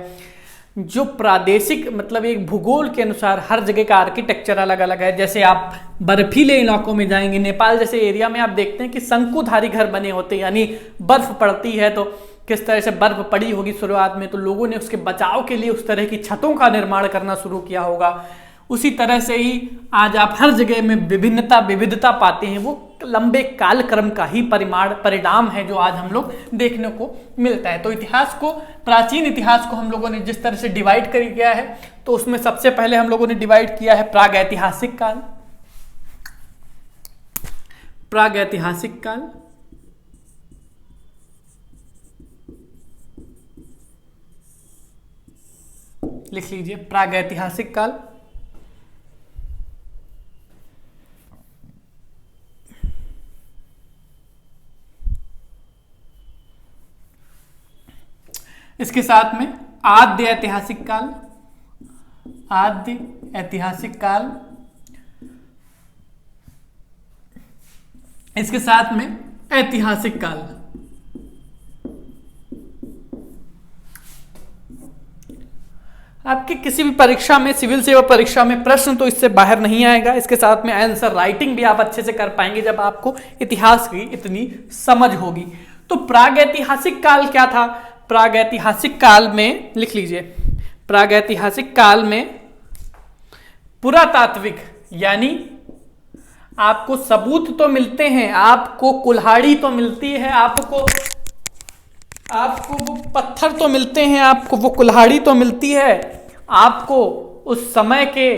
जो प्रादेशिक मतलब एक भूगोल के अनुसार हर जगह का आर्किटेक्चर अलग अलग है। जैसे आप बर्फीले इलाकों में जाएंगे, नेपाल जैसे एरिया में आप देखते हैं कि शंकुधारी घर बने होते हैं, यानी बर्फ पड़ती है तो किस तरह से बर्फ पड़ी होगी शुरुआत में, तो लोगों ने उसके बचाव के लिए उस तरह की छतों का निर्माण करना शुरू किया होगा। उसी तरह से ही आज आप हर जगह में विविधता पाते हैं, वो लंबे कालक्रम का ही परिणाम है जो आज हम लोग देखने को मिलता है। तो इतिहास को, प्राचीन इतिहास को हम लोगों ने जिस तरह से डिवाइड कर किया है, तो उसमें सबसे पहले हम लोगों ने डिवाइड किया है प्रागैतिहासिक काल। प्रागैतिहासिक काल, लिख लीजिए प्रागैतिहासिक काल। इसके साथ में आद्य ऐतिहासिक काल, आद्य ऐतिहासिक काल, इसके साथ में ऐतिहासिक काल। आपकी किसी भी परीक्षा में, सिविल सेवा परीक्षा में प्रश्न तो इससे बाहर नहीं आएगा। इसके साथ में आंसर राइटिंग भी आप अच्छे से कर पाएंगे जब आपको इतिहास की इतनी समझ होगी। तो प्रागैतिहासिक काल क्या था? प्रागैतिहासिक काल में लिख लीजिए, प्रागैतिहासिक काल में पुरातात्विक, यानी आपको सबूत तो मिलते हैं, आपको कुल्हाड़ी तो मिलती है, आपको वो पत्थर तो मिलते हैं, आपको वो कुल्हाड़ी तो मिलती है, आपको उस समय के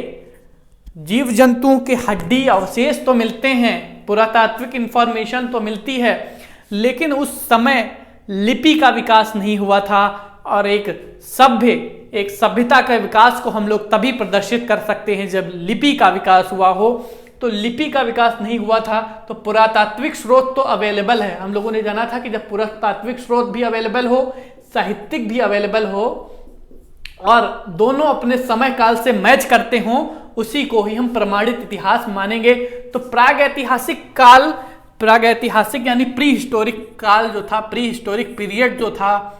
जीव जंतुओं के हड्डी अवशेष तो मिलते हैं, पुरातात्विक इंफॉर्मेशन तो मिलती है, लेकिन उस समय लिपि का विकास नहीं हुआ था। और एक सभ्यता के विकास को हम लोग तभी प्रदर्शित कर सकते हैं जब लिपि का विकास हुआ हो। तो लिपि का विकास नहीं हुआ था, तो पुरातात्विक स्रोत तो अवेलेबल है। हम लोगों ने जाना था कि जब पुरातात्विक स्रोत भी अवेलेबल हो, साहित्यिक भी अवेलेबल हो, और दोनों अपने समय काल से मैच करते हों, उसी को ही हम प्रमाणित इतिहास मानेंगे। तो प्रागैतिहासिक काल, प्रागैतिहासिक यानी प्री हिस्टोरिक काल जो था, प्री हिस्टोरिक पीरियड जो था,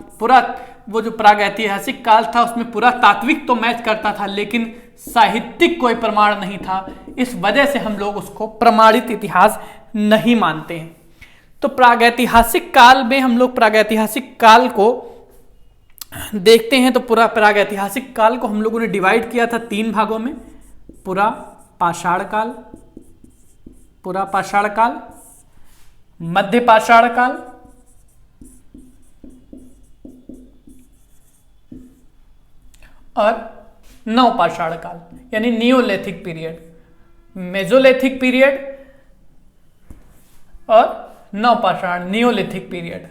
वो जो प्रागैतिहासिक काल था उसमें पुरातात्विक तो मैच करता था लेकिन साहित्यिक कोई प्रमाण नहीं था। इस वजह से हम लोग उसको प्रमाणित इतिहास नहीं मानते हैं। तो प्रागैतिहासिक काल में हम लोग प्रागैतिहासिक काल को देखते हैं। तो पूरा प्रागैतिहासिक काल को हम लोगों ने डिवाइड किया था 3 भागों में, पुरा पाषाण काल, पुरा पाषाण काल, मध्य पाषाण काल और नवपाषाण काल, यानी नियोलिथिक पीरियड, मेसोलिथिक पीरियड और नवपाषाण नियोलिथिक पीरियड।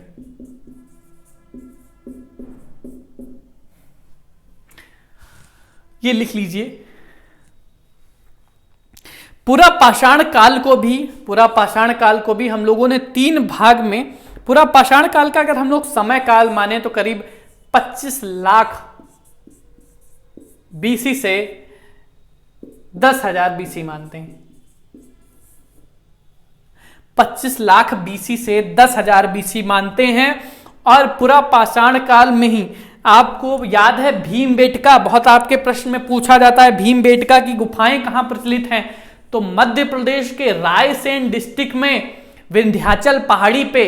ये लिख लीजिए। पूरा पाषाण काल को भी हम लोगों ने 3 भाग में, पूरा पाषाण काल का अगर हम लोग समय काल माने तो करीब 25 लाख बीसी से 10,000 बीसी मानते हैं। 25 लाख बीसी से 10,000 बीसी मानते हैं। और पूरा पाषाण काल में ही आपको याद है भीमबेटका, बहुत आपके प्रश्न में पूछा जाता है भीमबेटका की गुफाएं कहां प्रचलित हैं। तो मध्य प्रदेश के रायसेन डिस्ट्रिक्ट में विंध्याचल पहाड़ी पे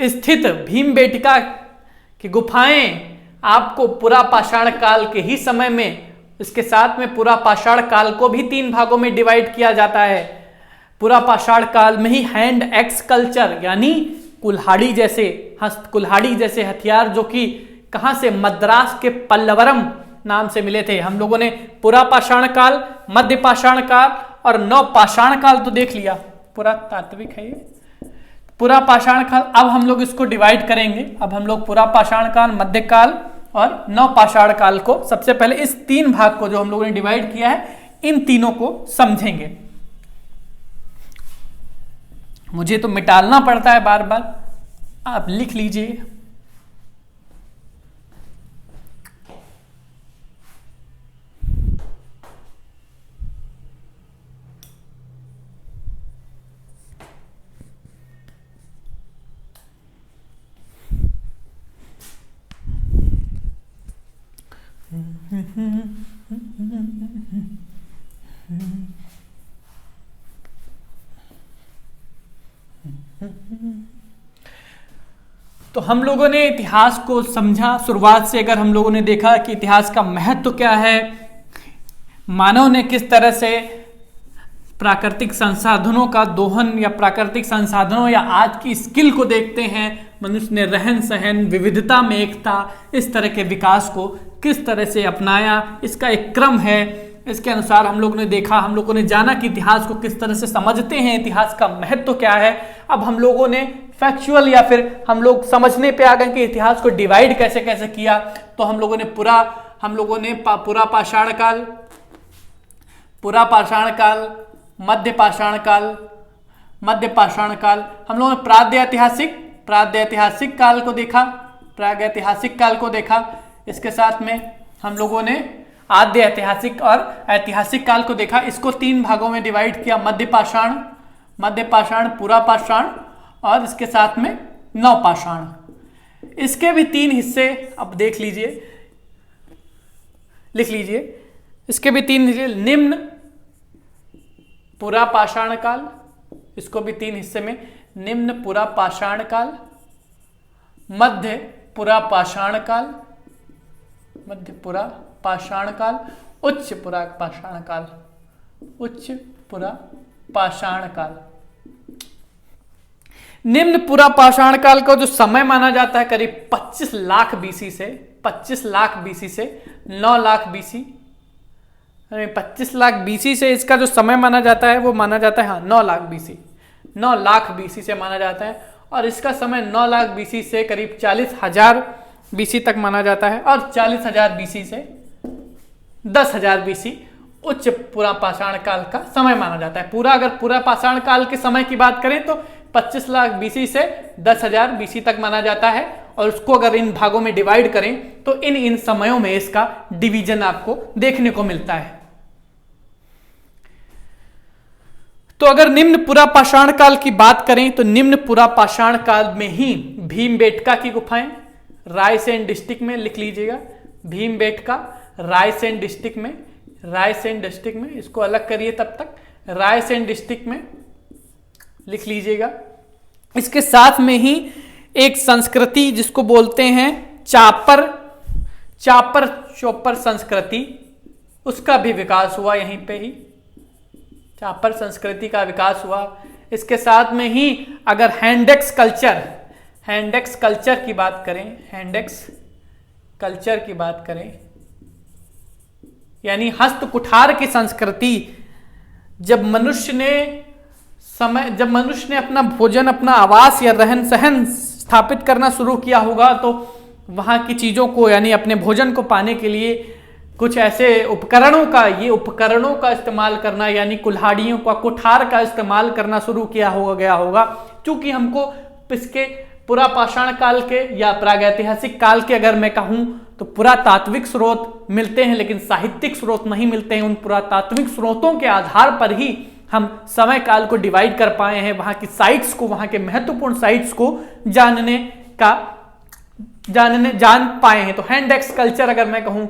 स्थित भीमबेटका की गुफाएं आपको पुरा पाषाण काल के ही समय में, इसके साथ में पुरा पाषाण काल को भी 3 भागों में डिवाइड किया जाता है। पुरा पाषाण काल में ही हैंड एक्स कल्चर यानी कुल्हाड़ी जैसे हथियार जो कि कहां से, मद्रास के पल्लवरम नाम से मिले थे। हम लोगों ने पुरा पाषाण काल, मध्य पाषाण काल और नव पाषाण काल तो देख लिया, पुरा तात्विक है ये। पुरा पाषाण काल, अब हम लोग इसको डिवाइड करेंगे। अब हम लोग पुरा पाषाण काल, मध्य काल और नव पाषाण काल को सबसे पहले इस 3 भाग को जो हम लोगों ने डिवाइड किया है, इन तीनों को समझेंगे। मुझे तो मिटालना पड़ता है बार बार, आप लिख लीजिए। तो हम लोगों ने इतिहास को समझा शुरुआत से। अगर हम लोगों ने देखा कि इतिहास का महत्व क्या है, मानव ने किस तरह से प्राकृतिक संसाधनों का दोहन या प्राकृतिक संसाधनों या आज की स्किल को देखते हैं, मनुष्य ने रहन सहन, विविधता में एकता, इस तरह के विकास को किस तरह से अपनाया, इसका एक क्रम है। इसके अनुसार हम लोगों ने देखा, हम लोगों ने जाना कि इतिहास को किस तरह से समझते हैं, इतिहास का महत्व क्या है। अब हम लोगों ने फैक्चुअल या फिर हम लोग समझने पे आ गए कि इतिहास को डिवाइड कैसे कैसे किया। तो हम लोगों ने पुरा पाषाण काल, पुरा पाषाण काल, मध्य पाषाण काल, मध्य पाषाण काल, हम लोगों ने प्रागैतिहासिक काल को देखा, प्रागैतिहासिक काल को देखा। इसके साथ में हम लोगों ने आद्य ऐतिहासिक और ऐतिहासिक काल को देखा। इसको 3 भागों में डिवाइड किया, मध्य पाषाण, पुरा पाषाण और इसके साथ में नव पाषाण। इसके भी 3 हिस्से अब देख लीजिए, लिख लीजिए। इसके भी 3 हिस्से, निम्न पुरा पाषाण काल, इसको भी 3 हिस्से में, निम्न पुरा पाषाण काल, मध्य पुरा पाषाण काल, मध्य पुरा पाषाण काल, उच्च पुरा पाषाण काल, उच्च पुरा पाषाण काल। निम्न पुरा पाषाण काल का जो समय माना जाता है करीब 25 लाख बीसी से 9 लाख बीसी, 25 लाख बीसी से इसका जो समय माना जाता है वो माना जाता है, हाँ, 9 लाख बीसी से माना जाता है। और इसका समय 9 लाख बीसी से करीब 40,000 बीसी तक माना जाता है। और 40,000 बीसी से 10,000 बीसी उच्च पुरा पाषाण काल का समय माना जाता है। अगर पूरा पाषाण काल के समय की बात करें तो 25 लाख बीसी से 10,000 बीसी तक माना जाता है। और उसको अगर इन भागों में डिवाइड करें तो इन समयों में इसका डिवीजन आपको देखने को मिलता है। तो अगर निम्न पुरा पाषाण काल की बात करें तो निम्न पुरा पाषाण काल में ही भीमबेटका की गुफाएं रायसेन डिस्ट्रिक्ट में, लिख लीजिएगा, भीमबेटका रायसेन डिस्ट्रिक्ट में, इसको अलग करिए तब तक, रायसेन डिस्ट्रिक्ट में लिख लीजिएगा। इसके साथ में ही एक संस्कृति जिसको बोलते हैं चोपर संस्कृति, उसका भी विकास हुआ यहीं पे ही, चापर संस्कृति का विकास हुआ। इसके साथ में ही अगर हैंडेक्स कल्चर की बात करें, यानी हस्त कुठार की संस्कृति, जब मनुष्य ने अपना भोजन, अपना आवास या रहन सहन स्थापित करना शुरू किया होगा तो वहां की चीजों को, यानी अपने भोजन को पाने के लिए कुछ ऐसे उपकरणों का इस्तेमाल करना, यानी कुल्हाड़ियों का, कुठार का इस्तेमाल करना शुरू किया गया होगा। क्योंकि हमको इसके पुरा पाषाण काल के या प्रागैतिहासिक काल के अगर मैं कहूं तो पुरातात्विक स्रोत मिलते हैं, लेकिन साहित्यिक स्रोत नहीं मिलते हैं। उन पुरातात्विक स्रोतों के आधार पर ही हम समय काल को डिवाइड कर पाए हैं, वहां की साइट्स को, वहां के महत्वपूर्ण साइट्स को जान पाए हैं। तो हैंडेक्स कल्चर अगर मैं कहूं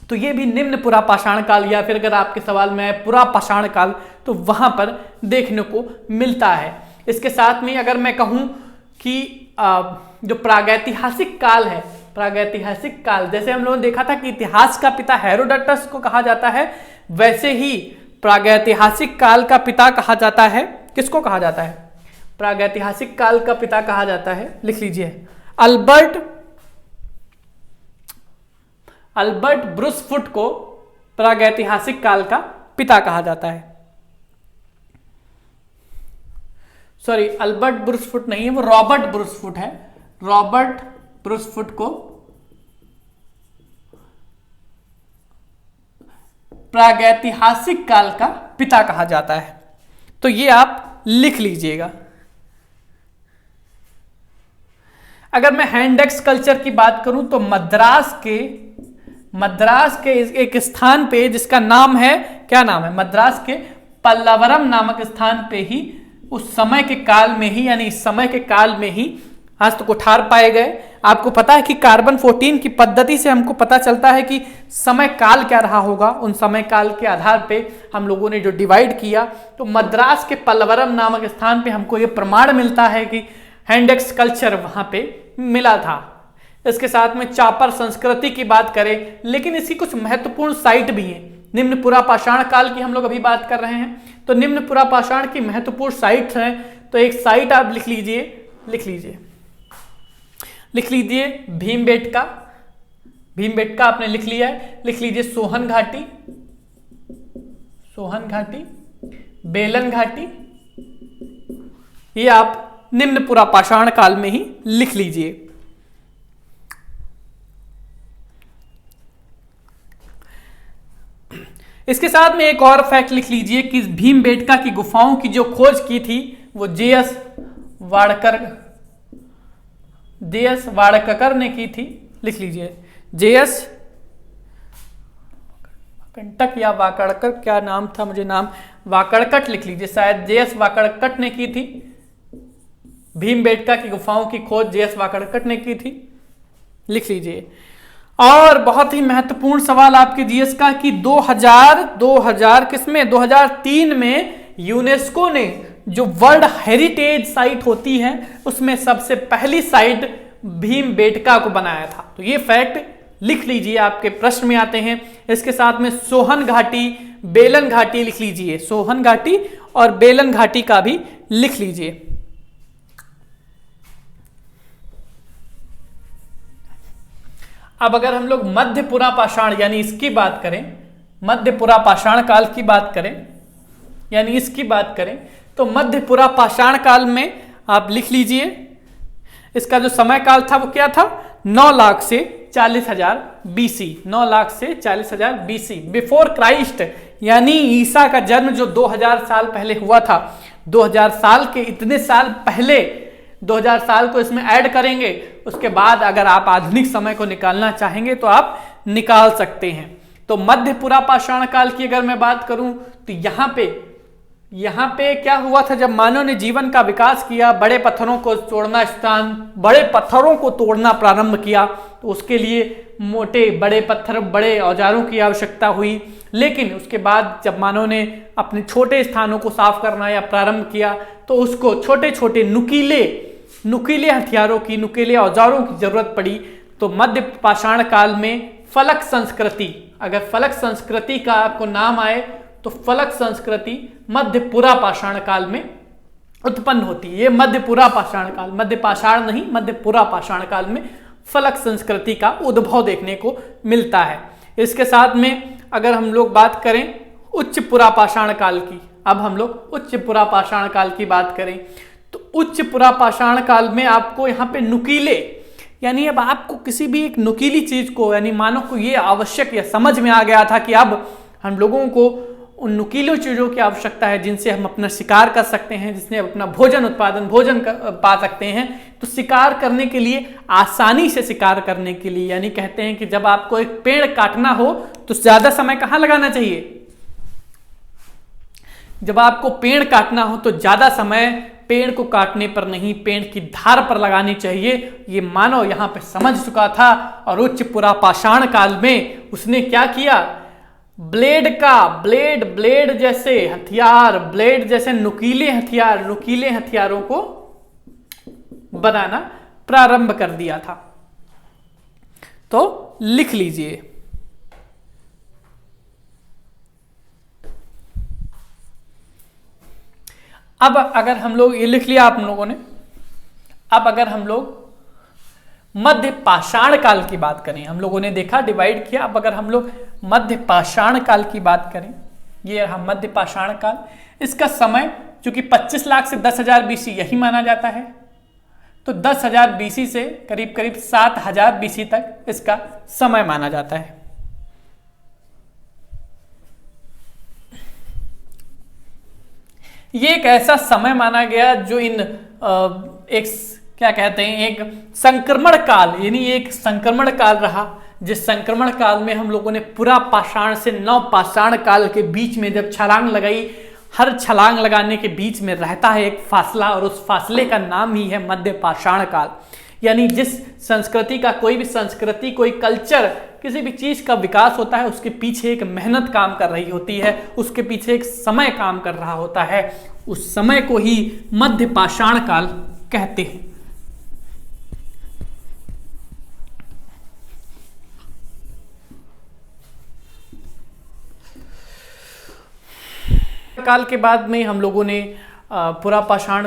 तो ये भी निम्न पुरा पाषाण काल, या फिर अगर आपके सवाल में है पुरा पाषाण काल, तो वहां पर देखने को मिलता है। इसके साथ में अगर मैं कहूं कि जो प्रागैतिहासिक काल है, प्रागैतिहासिक काल, जैसे हम लोगों ने देखा था कि इतिहास का पिता हेरोडोटस को कहा जाता है, वैसे ही प्रागैतिहासिक काल का पिता कहा जाता है, किसको कहा जाता है? प्रागैतिहासिक काल का पिता कहा जाता है, लिख लीजिए, अल्बर्ट ब्रूसफुट को प्रागैतिहासिक काल का पिता कहा जाता है। सॉरी, अल्बर्ट ब्रूसफुट नहीं है, वो रॉबर्ट ब्रूसफुट है। रॉबर्ट ब्रूसफुट को प्रागैतिहासिक काल का पिता कहा जाता है। तो ये आप लिख लीजिएगा। अगर मैं हैंडेक्स कल्चर की बात करूं तो मद्रास के एक स्थान पे जिसका नाम है, क्या नाम है? मद्रास के पल्लवरम नामक स्थान पे ही उस समय के काल में ही, यानी इस समय के काल में ही हस्त कुठार पाए गए। आपको पता है कि कार्बन 14 की पद्धति से हमको पता चलता है कि समय काल क्या रहा होगा। उन समय काल के आधार पे हम लोगों ने जो डिवाइड किया, तो मद्रास के पल्लवरम नामक स्थान पे हमको ये प्रमाण मिलता है कि हैंडेक्स कल्चर वहां पे मिला था। इसके साथ में चापर संस्कृति की बात करें, लेकिन इसकी कुछ महत्वपूर्ण साइट भी हैं। निम्न पुरापाषाण काल की हम लोग अभी बात कर रहे हैं, तो निम्न पुरापाषाण की महत्वपूर्ण साइट्स हैं। तो एक साइट आप लिख लीजिए भीमबेटका आपने लिख लिया है। लिख लीजिए सोहन घाटी, बेलन घाटी, ये आप निम्न पुरापाषाण काल में ही लिख लीजिए। इसके साथ में एक और फैक्ट लिख लीजिए कि भीमबेटका की गुफाओं की जो खोज की थी वो जेएस वाड़ककर ने की थी। लिख लीजिए जेएस कंटक या वाकड़कर, क्या नाम था, मुझे नाम वाकड़कट लिख लीजिए, शायद जेएस वाकड़कट ने की थी। भीमबेटका की गुफाओं की खोज जेएस वाकड़कट ने की थी, लिख लीजिए। और बहुत ही महत्वपूर्ण सवाल आपके जीएस का कि 2003 में यूनेस्को ने जो वर्ल्ड हेरिटेज साइट होती है उसमें सबसे पहली साइट भीमबेटका को बनाया था। तो ये फैक्ट लिख लीजिए, आपके प्रश्न में आते हैं। इसके साथ में सोहन घाटी, बेलन घाटी लिख लीजिए, सोहन घाटी और बेलन घाटी का भी लिख लीजिए। अब अगर हम लोग मध्य पुरापाषाण यानी इसकी बात करें, मध्य पुरापाषाण काल की बात करें, यानी इसकी बात करें, तो मध्य पुरापाषाण काल में आप लिख लीजिए, इसका जो समय काल था वो क्या था? 9 लाख से 40,000 BC, 9 लाख से 40,000 BC, बिफोर क्राइस्ट, यानी ईसा का जन्म जो 2000 साल पहले हुआ था। 2000 साल के इतने साल पहले, 2000 साल को इसमें ऐड करेंगे, उसके बाद अगर आप आधुनिक समय को निकालना चाहेंगे तो आप निकाल सकते हैं। तो मध्य पुरापाषाण काल की अगर मैं बात करूं तो यहाँ पे क्या हुआ था? जब मानव ने जीवन का विकास किया, बड़े पत्थरों को बड़े पत्थरों को तोड़ना प्रारंभ किया, तो उसके लिए मोटे बड़े पत्थर, बड़े औजारों की आवश्यकता हुई। लेकिन उसके बाद जब मानव ने अपने छोटे स्थानों को साफ करना या प्रारंभ किया, तो उसको छोटे छोटे नुकीले हथियारों की, नुकीले औजारों की जरूरत पड़ी। तो मध्य पाषाण काल में फलक संस्कृति, अगर फलक संस्कृति का आपको नाम आए तो फलक संस्कृति मध्य पुरापाषाण काल में उत्पन्न होती है। ये मध्य पुरापाषाण काल, मध्य पाषाण नहीं, मध्य पुरापाषाण काल में फलक संस्कृति का उद्भव देखने को मिलता है। इसके साथ में अगर हम लोग बात करें उच्च पुरापाषाण काल की, अब हम लोग उच्च पुरापाषाण काल की बात करें तो उच्च पुरापाषाण काल में आपको यहाँ पे नुकीले, यानी अब आपको किसी भी एक नुकीली चीज को, यानी मानव को ये आवश्यक या समझ में आ गया था कि अब हम लोगों को उन नुकीली चीजों की आवश्यकता है जिनसे हम अपना शिकार कर सकते हैं, जिसने अपना भोजन पा सकते हैं। तो शिकार करने के लिए, आसानी से शिकार करने के लिए, यानी कहते हैं कि जब आपको एक पेड़ काटना हो तो ज्यादा समय कहाँ लगाना चाहिए? जब आपको पेड़ काटना हो तो ज्यादा समय पेड़ को काटने पर नहीं, पेड़ की धार पर लगानी चाहिए। ये मानव यहाँ पे समझ चुका था और उच्च पुरापाषाण काल में उसने क्या किया? ब्लेड जैसे हथियार, ब्लेड जैसे नुकीले हथियारों को बनाना प्रारंभ कर दिया था। तो लिख लीजिए। अब अगर हम लोग ये लिख लिया आप लोगों ने, अब अगर हम लोग मध्य पाषाण काल की बात करें, हम लोगों ने देखा डिवाइड किया, अब अगर हम लोग मध्य पाषाण काल की बात करें, ये रहा मध्य पाषाण काल। इसका समय चूंकि 25 लाख से 10,000 बीसी यही माना जाता है, तो 10,000 बीसी से करीब करीब 7,000 बीसी तक इसका समय माना जाता है। ये एक ऐसा समय माना गया जो इन एक क्या कहते हैं, एक संक्रमण काल, यानी एक संक्रमण काल रहा, जिस संक्रमण काल में हम लोगों ने पुरा पाषाण से नव पाषाण काल के बीच में जब छलांग लगाई, हर छलांग लगाने के बीच में रहता है एक फासला, और उस फासले का नाम ही है मध्य पाषाण काल। यानी जिस संस्कृति का, कोई भी संस्कृति, कोई कल्चर, किसी भी चीज का विकास होता है, उसके पीछे एक मेहनत काम कर रही होती है, उसके पीछे एक समय काम कर रहा होता है, उस समय को ही मध्य पाषाण काल कहते हैं। काल के बाद में हम लोगों ने पुरा पाषाण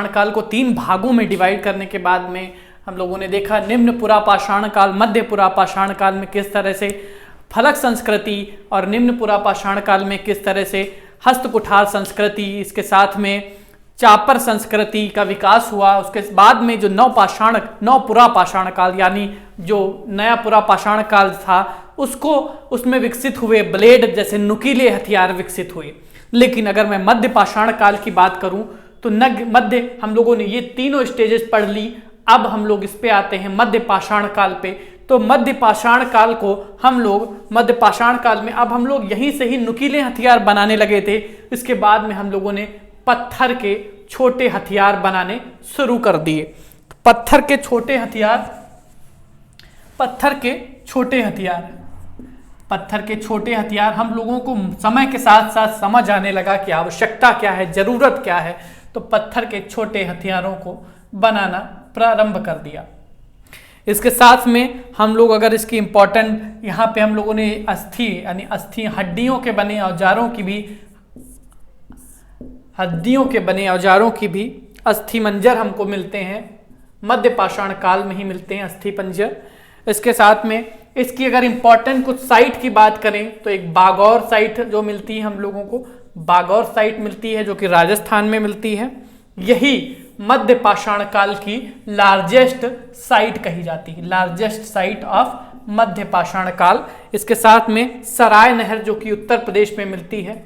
काल को 3 भागों में डिवाइड करने के बाद में हम लोगों ने देखा निम्न पुरा पाषाण काल, मध्य पुरा पाषाण काल में किस तरह से फलक संस्कृति, और निम्न पुरा पाषाण काल में किस तरह से हस्त कुठार संस्कृति, इसके साथ में चापर संस्कृति का विकास हुआ। उसके बाद में जो नव पुरा पाषाण काल, यानी जो नया पुरा पाषाण काल था, उसमें विकसित हुए ब्लेड जैसे नुकीले हथियार विकसित हुए। लेकिन अगर मैं मध्य पाषाण काल की बात करूं तो मध्य हम लोगों ने ये तीनों स्टेजेस पढ़ ली। अब हम लोग इस पे आते हैं मध्य पाषाण काल पे। तो मध्य पाषाण काल को हम लोग, मध्य पाषाण काल में अब हम लोग यहीं से ही नुकीले हथियार बनाने लगे थे। इसके बाद में हम लोगों ने पत्थर के छोटे हथियार बनाने शुरू कर दिए। पत्थर के छोटे हथियार हम लोगों को समय के साथ साथ समझ आने लगा कि आवश्यकता क्या है, जरूरत क्या है, तो पत्थर के छोटे हथियारों को बनाना प्रारंभ कर दिया। इसके साथ में हम लोग अगर इसकी इंपॉर्टेंट, यहाँ पे हम लोगों ने अस्थि हड्डियों के बने औजारों की भी अस्थि मंजर हमको मिलते हैं, मध्य पाषाण काल में ही मिलते हैं अस्थि पंजर। इसके साथ में इसकी अगर इंपॉर्टेंट कुछ साइट की बात करें तो एक बागौर साइट जो मिलती है हम लोगों को, बागौर साइट मिलती है जो कि राजस्थान में मिलती है। यही मध्य पाषाण काल की लार्जेस्ट साइट कही जाती है, लार्जेस्ट साइट ऑफ मध्य पाषाण काल। इसके साथ में सराय नहर जो कि उत्तर प्रदेश में मिलती है,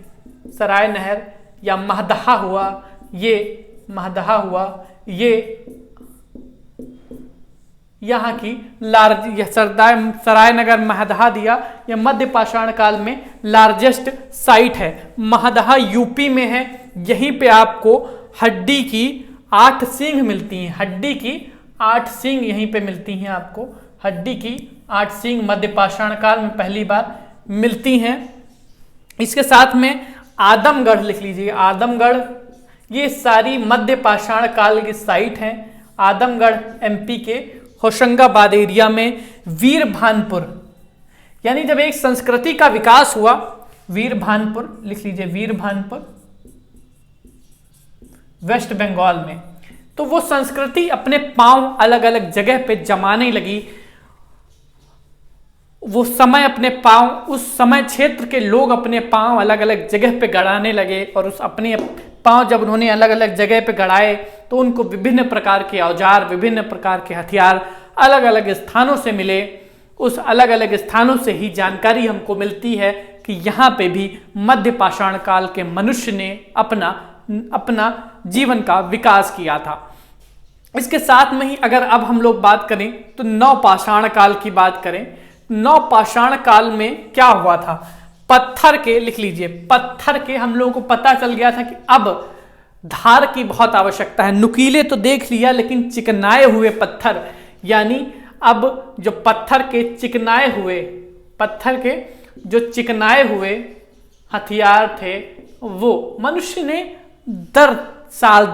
सराय नहर या महदहा हुआ, ये यहाँ की सराय नगर महदहा दिया, यह मध्य पाषाण काल में लार्जेस्ट साइट है। महदहा यूपी में है। यहीं पे आपको हड्डी की 8 सींग मिलती हैं, हड्डी की 8 सींग यहीं पे मिलती हैं आपको, हड्डी की 8 सींग मध्य पाषाण काल में पहली बार मिलती हैं। इसके साथ में आदमगढ़ लिख लीजिए, आदमगढ़, ये सारी मध्य पाषाण काल की साइट हैं। आदमगढ़ एमपी के होशंगाबाद एरिया में वीरभानपुर, यानी जब एक संस्कृति का विकास हुआ, वीरभानपुर लिख लीजिए, वीरभानपुर वेस्ट बंगाल में, तो वो संस्कृति अपने पांव अलग अलग जगह पे जमाने लगी। वो समय अपने पांव, उस समय क्षेत्र के लोग अपने पांव अलग अलग जगह पे गड़ाने लगे, और उस अपने पांव जब उन्होंने अलग अलग जगह पे गड़ाए तो उनको विभिन्न प्रकार के औजार, विभिन्न प्रकार के हथियार अलग अलग स्थानों से मिले। उस अलग अलग स्थानों से ही जानकारी हमको मिलती है कि यहाँ पे भी मध्य पाषाण काल के मनुष्य ने अपना जीवन का विकास किया था। इसके साथ में ही अगर अब हम लोग बात करें तो नव पाषाण काल की बात करें, नव पाषाण काल में क्या हुआ था? पत्थर के लिख लीजिए, पत्थर के हम लोगों को पता चल गया था कि अब धार की बहुत आवश्यकता है। नुकीले तो देख लिया, लेकिन चिकनाए हुए पत्थर, यानी अब जो पत्थर के जो चिकनाए हुए हथियार थे वो मनुष्य ने दर साल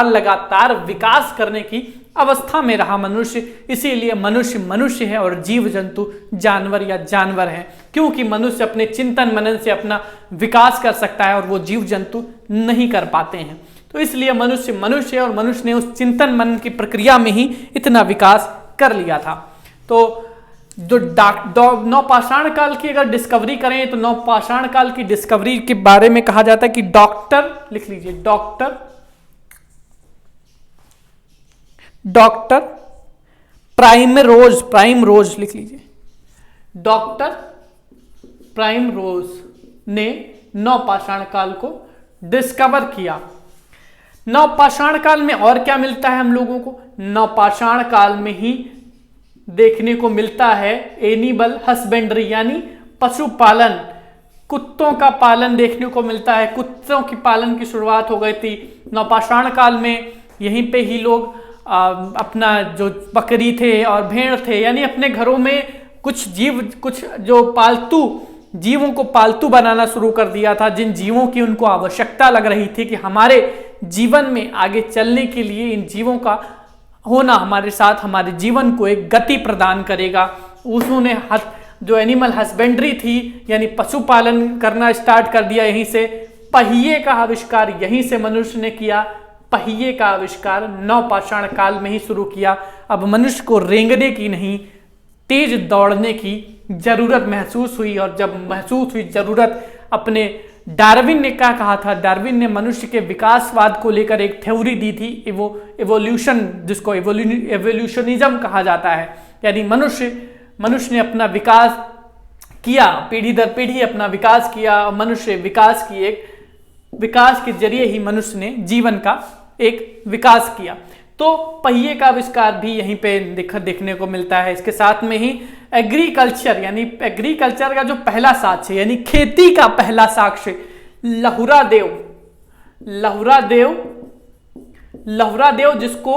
लगातार विकास करने की अवस्था में रहा मनुष्य, इसीलिए मनुष्य मनुष्य है और जीव जंतु जानवर या जानवर है, क्योंकि मनुष्य अपने चिंतन मनन से अपना विकास कर सकता है और वो जीव जंतु नहीं कर पाते हैं। तो इसलिए मनुष्य मनुष्य है और मनुष्य ने उस चिंतन मनन की प्रक्रिया में ही इतना विकास कर लिया था। तो जो नवपाषाण काल की अगर डिस्कवरी करें तो नवपाषाण काल की डिस्कवरी के बारे में कहा जाता है कि डॉक्टर, लिख लीजिए, डॉक्टर प्राइमरोज लिख लीजिए, डॉक्टर प्राइमरोज ने नवपाषाण काल को डिस्कवर किया। नवपाषाण काल में और क्या मिलता है हम लोगों को? नवपाषाण काल में ही देखने को मिलता है एनिमल हस्बेंड्री, यानी पशुपालन, कुत्तों का पालन देखने को मिलता है। कुत्तों की पालन की शुरुआत हो गई थी नवपाषाण काल में। यहीं पे ही लोग अपना जो बकरी थे और भेड़ थे, यानी अपने घरों में कुछ जो पालतू जीवों को पालतू बनाना शुरू कर दिया था, जिन जीवों की उनको आवश्यकता लग रही थी कि हमारे जीवन में आगे चलने के लिए इन जीवों का होना हमारे साथ हमारे जीवन को एक गति प्रदान करेगा। उन्होंने जो एनिमल हस्बेंड्री थी यानी पशुपालन करना स्टार्ट कर दिया। यहीं से पहिए का आविष्कार यहीं से मनुष्य ने किया। पहिए का आविष्कार नवपाषाण काल में ही शुरू किया। अब मनुष्य को रेंगने की नहीं, तेज दौड़ने की जरूरत महसूस हुई, और जब महसूस हुई जरूरत, अपने डार्विन ने क्या कहा था? डार्विन ने मनुष्य के विकासवाद को लेकर एक थ्योरी दी थी, इवोल्यूशन, जिसको एवोल्यूशनिज्म कहा जाता है। यानी मनुष्य ने अपना विकास किया, पीढ़ी दर पीढ़ी अपना विकास किया। मनुष्य विकास के जरिए ही मनुष्य ने जीवन का एक विकास किया। तो पहिए का आविष्कार भी यहीं पे देखने को मिलता है। इसके साथ में ही एग्रीकल्चर, यानी एग्रीकल्चर का जो पहला साक्ष्य, यानी खेती का पहला साक्ष्य, लहुरा देव जिसको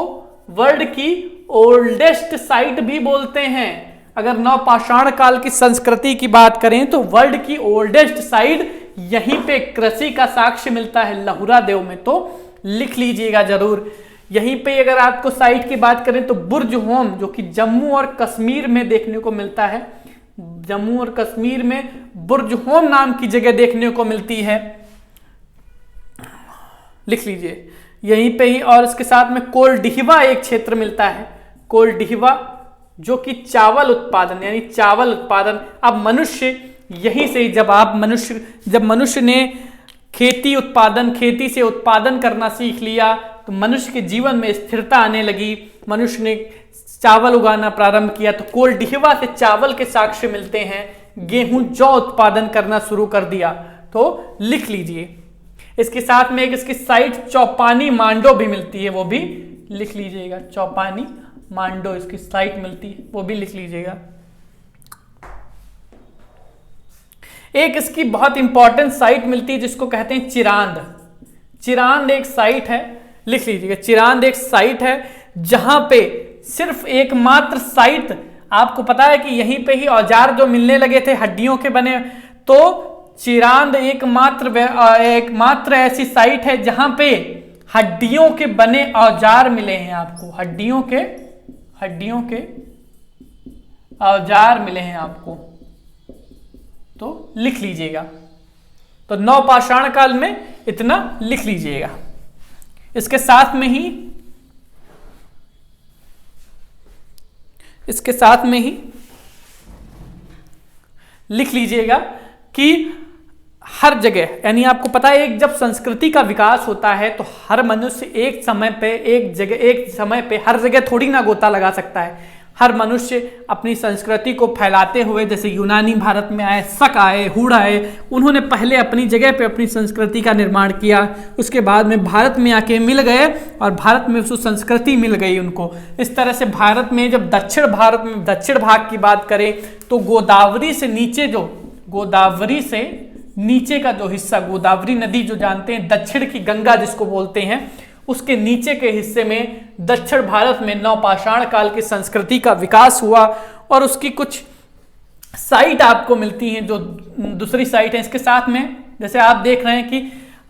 वर्ल्ड की ओल्डेस्ट साइट भी बोलते हैं। अगर नवपाषाण काल की संस्कृति की बात करें तो वर्ल्ड की ओल्डेस्ट साइट यहीं पे कृषि का साक्ष्य मिलता है, लहुरा देव में। तो लिख लीजिएगा जरूर। यहीं पे अगर आपको साइट की बात करें तो बुर्ज होम, जो कि जम्मू और कश्मीर में देखने को मिलता है। जम्मू और कश्मीर में बुर्ज होम नाम की जगह देखने को मिलती है, लिख लीजिए यहीं पे ही। और इसके साथ में कोलडिहवा एक क्षेत्र मिलता है, कोलडिहवा, जो कि चावल उत्पादन, यानी चावल उत्पादन। अब मनुष्य यहीं से जब मनुष्य ने खेती से उत्पादन करना सीख लिया तो मनुष्य के जीवन में स्थिरता आने लगी। मनुष्य ने चावल उगाना प्रारंभ किया तो कोलडिहवा से चावल के साक्ष्य मिलते हैं। गेहूं जौ उत्पादन करना शुरू कर दिया, तो लिख लीजिए। इसके साथ में एक इसकी साइट चौपानी मांडो भी मिलती है, वो भी लिख लीजिएगा। चौपानी मांडो इसकी साइट मिलती है, वो भी लिख लीजिएगा। एक इसकी बहुत इंपॉर्टेंट साइट मिलती है जिसको कहते हैं चिरांद। चिरांद एक साइट है, लिख लीजिएगा। चिरांद एक साइट है जहां पे सिर्फ एकमात्र साइट, आपको पता है कि यहीं पे ही औजार जो मिलने लगे थे हड्डियों के बने, तो चिरांद एकमात्र ऐसी साइट है जहां पे हड्डियों के बने औजार मिले हैं आपको। हड्डियों के औजार मिले हैं आपको, तो लिख लीजिएगा। तो नवपाषाण काल में इतना लिख लीजिएगा। इसके साथ में ही लिख लीजिएगा कि हर जगह, यानी आपको पता है एक जब संस्कृति का विकास होता है तो हर मनुष्य एक समय पे हर जगह थोड़ी ना गोता लगा सकता है। हर मनुष्य अपनी संस्कृति को फैलाते हुए, जैसे यूनानी भारत में आए, शक आए, हुड़ आए, उन्होंने पहले अपनी जगह पे अपनी संस्कृति का निर्माण किया। उसके बाद में भारत में आके मिल गए और भारत में उसको संस्कृति मिल गई उनको। इस तरह से भारत में जब दक्षिण भाग की बात करें तो गोदावरी से नीचे का जो हिस्सा, गोदावरी नदी जो जानते हैं, दक्षिण की गंगा जिसको बोलते हैं, उसके नीचे के हिस्से में दक्षिण भारत में नवपाषाण काल की संस्कृति का विकास हुआ। और उसकी कुछ साइट आपको मिलती हैं जो दूसरी साइट है। इसके साथ में जैसे आप देख रहे हैं कि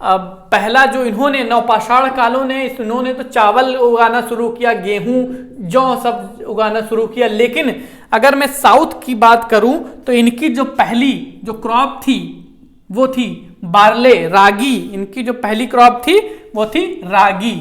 पहला जो इन्होंने नवपाषाण कालों ने इन्होंने तो चावल उगाना शुरू किया, गेहूं जौ सब उगाना शुरू किया। लेकिन अगर मैं साउथ की बात करूं तो इनकी जो पहली जो क्रॉप थी वो थी बार्ले, रागी। इनकी जो पहली क्रॉप थी वो थी रागी,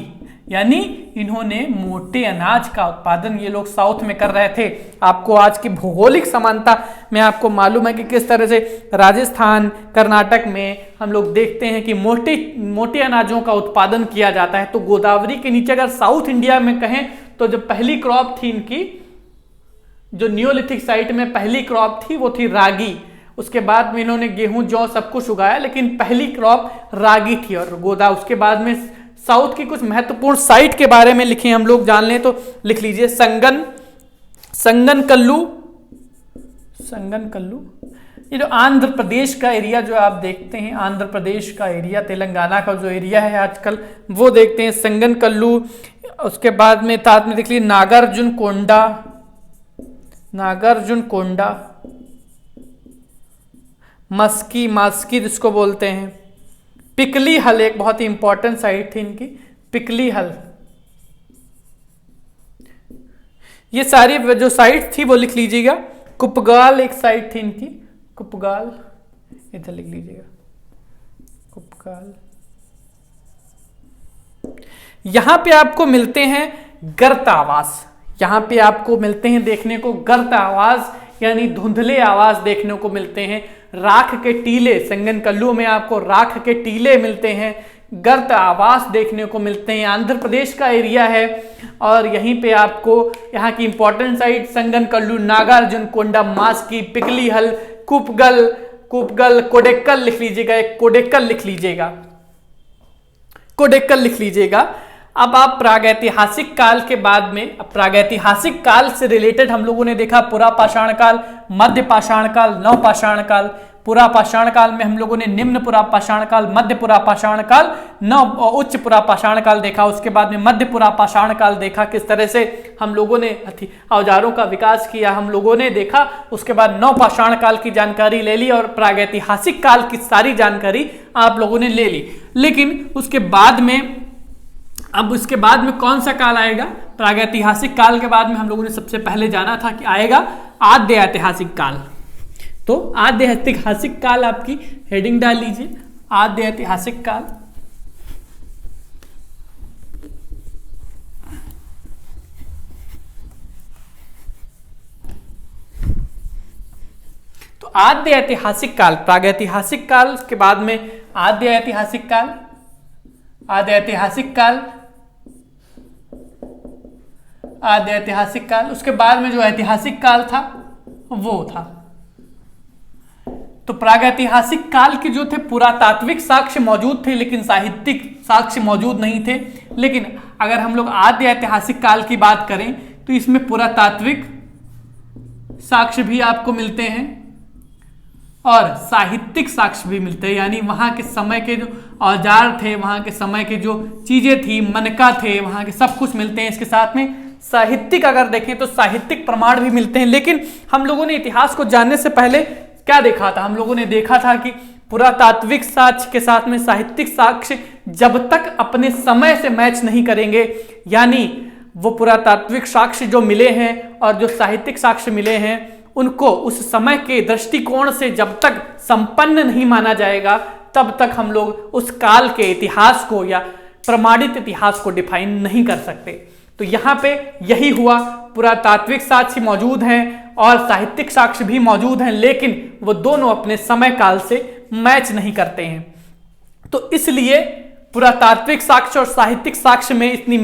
यानी इन्होंने मोटे अनाज का उत्पादन ये लोग साउथ में कर रहे थे। आपको आज की भौगोलिक समानता में आपको मालूम है कि किस तरह से राजस्थान, कर्नाटक में हम लोग देखते हैं कि मोटे अनाजों का उत्पादन किया जाता है। तो गोदावरी के नीचे अगर साउथ इंडिया में कहें तो जो पहली क्रॉप थी इनकी, जो नियोलिथिक साइट में पहली क्रॉप थी वो थी रागी। उसके बाद में इन्होंने गेहूं जौ सब कुछ उगाया, लेकिन पहली क्रॉप रागी थी। और उसके बाद में साउथ की कुछ महत्वपूर्ण साइट के बारे में लिखे हम लोग जान लें तो लिख लीजिए संगन कल्लू। ये जो आंध्र प्रदेश का एरिया जो आप देखते हैं, आंध्र प्रदेश का एरिया, तेलंगाना का जो एरिया है आजकल वो देखते हैं, संगन कल्लू। उसके बाद में साथ में देख लीजिए नागार्जुन कोंडा, मास्की जिसको बोलते हैं, पिकली हल एक बहुत ही इंपॉर्टेंट साइट थी इनकी, पिकली हल। ये सारी जो साइट थी वो लिख लीजिएगा। कुपगाल एक साइट थी इनकी, कुपगाल इधर लिख लीजिएगा, कुपगाल। यहां पे आपको मिलते हैं गर्त आवास, यहां पे आपको मिलते हैं देखने को गर्त आवास, यानी धुंधले आवास देखने को मिलते हैं। राख के टीले, संगन कल्लू में आपको राख के टीले मिलते हैं, गर्त आवास देखने को मिलते हैं। आंध्र प्रदेश का एरिया है और यहीं पे आपको यहाँ की इंपॉर्टेंट साइट संगन कल्लू, नागार्जुन कोंडा, मास्की, पिकली हल, कुपगल, कोडेक्कल लिख लीजिएगा, एक कोडेक्कल लिख लीजिएगा। अब आप प्रागैतिहासिक काल के बाद में, प्रागैतिहासिक काल से रिलेटेड हम लोगों ने देखा पुरापाषाण काल, मध्य पाषाण काल, नवपाषाण काल। पुरापाषाण काल में हम लोगों ने निम्न पुरापाषाण काल, मध्य पुरापाषाण काल, उच्च पुरापाषाण काल देखा। उसके बाद में मध्य पुरापाषाण काल देखा, किस तरह से हम लोगों ने औजारों का विकास किया हम लोगों ने देखा। उसके बाद नवपाषाण काल की जानकारी ले ली और प्रागैतिहासिक काल की सारी जानकारी आप लोगों ने ले ली। लेकिन उसके बाद में, अब उसके बाद में कौन सा काल आएगा? प्रागैतिहासिक काल के बाद में हम लोगों ने सबसे पहले जाना था कि आएगा आद्य ऐतिहासिक काल। तो आद्य ऐतिहासिक काल आपकी हेडिंग डाल लीजिए, आद्य ऐतिहासिक काल। तो आद्य ऐतिहासिक काल, प्रागैतिहासिक काल के बाद में आद्य ऐतिहासिक काल, आद्य ऐतिहासिक काल, आद्य ऐतिहासिक काल। उसके बाद में जो ऐतिहासिक काल था वो था। तो प्रागैतिहासिक काल के जो थे पुरातात्विक साक्ष्य मौजूद थे लेकिन साहित्यिक साक्ष्य मौजूद नहीं थे। लेकिन अगर हम लोग आद्य ऐतिहासिक काल की बात करें तो इसमें पुरातात्विक साक्ष्य भी आपको मिलते हैं और साहित्यिक साक्ष्य भी मिलते हैं, यानी वहां के समय के जो औजार थे, वहां के समय की जो चीजें थी, मनका थे, वहां के सब कुछ मिलते हैं। इसके साथ में साहित्यिक अगर देखें तो साहित्यिक प्रमाण भी मिलते हैं। लेकिन हम लोगों ने इतिहास को जानने से पहले क्या देखा था? हम लोगों ने देखा था कि पुरातात्विक साक्ष्य के साथ में साहित्यिक साक्ष्य जब तक अपने समय से मैच नहीं करेंगे, यानी वो पुरातात्विक साक्ष्य जो मिले हैं और जो साहित्यिक साक्ष्य मिले हैं उनको उस समय के दृष्टिकोण से जब तक संपन्न नहीं माना जाएगा तब तक हम लोग उस काल के इतिहास को या प्रमाणित इतिहास को डिफाइन नहीं कर सकते। तो यहाँ पे यही हुआ, पुरातात्विक साक्ष्य मौजूद हैं और साहित्यिक साक्ष्य भी मौजूद हैं, लेकिन वो दोनों अपने समय काल से मैच नहीं करते हैं। तो इसलिए पुरातात्विक साक्ष्य और साहित्यिक साक्ष्य में इतनी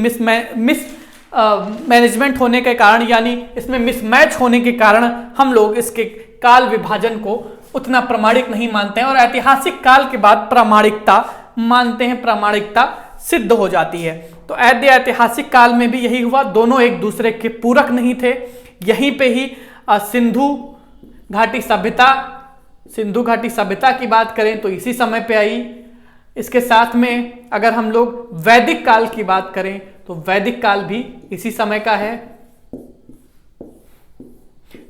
मैनेजमेंट होने के कारण, यानी इसमें मिसमैच होने के कारण हम लोग इसके काल विभाजन को उतना प्रामाणिक नहीं मानते हैं और ऐतिहासिक काल के बाद प्रामाणिकता मानते हैं, प्रामाणिकता सिद्ध हो जाती है। तो ऐतिहासिक काल में भी यही हुआ, दोनों एक दूसरे के पूरक नहीं थे। यहीं पे ही सिंधु घाटी सभ्यता की बात करें तो इसी समय पे आई। इसके साथ में अगर हम लोग वैदिक काल की बात करें तो वैदिक काल भी इसी समय का है।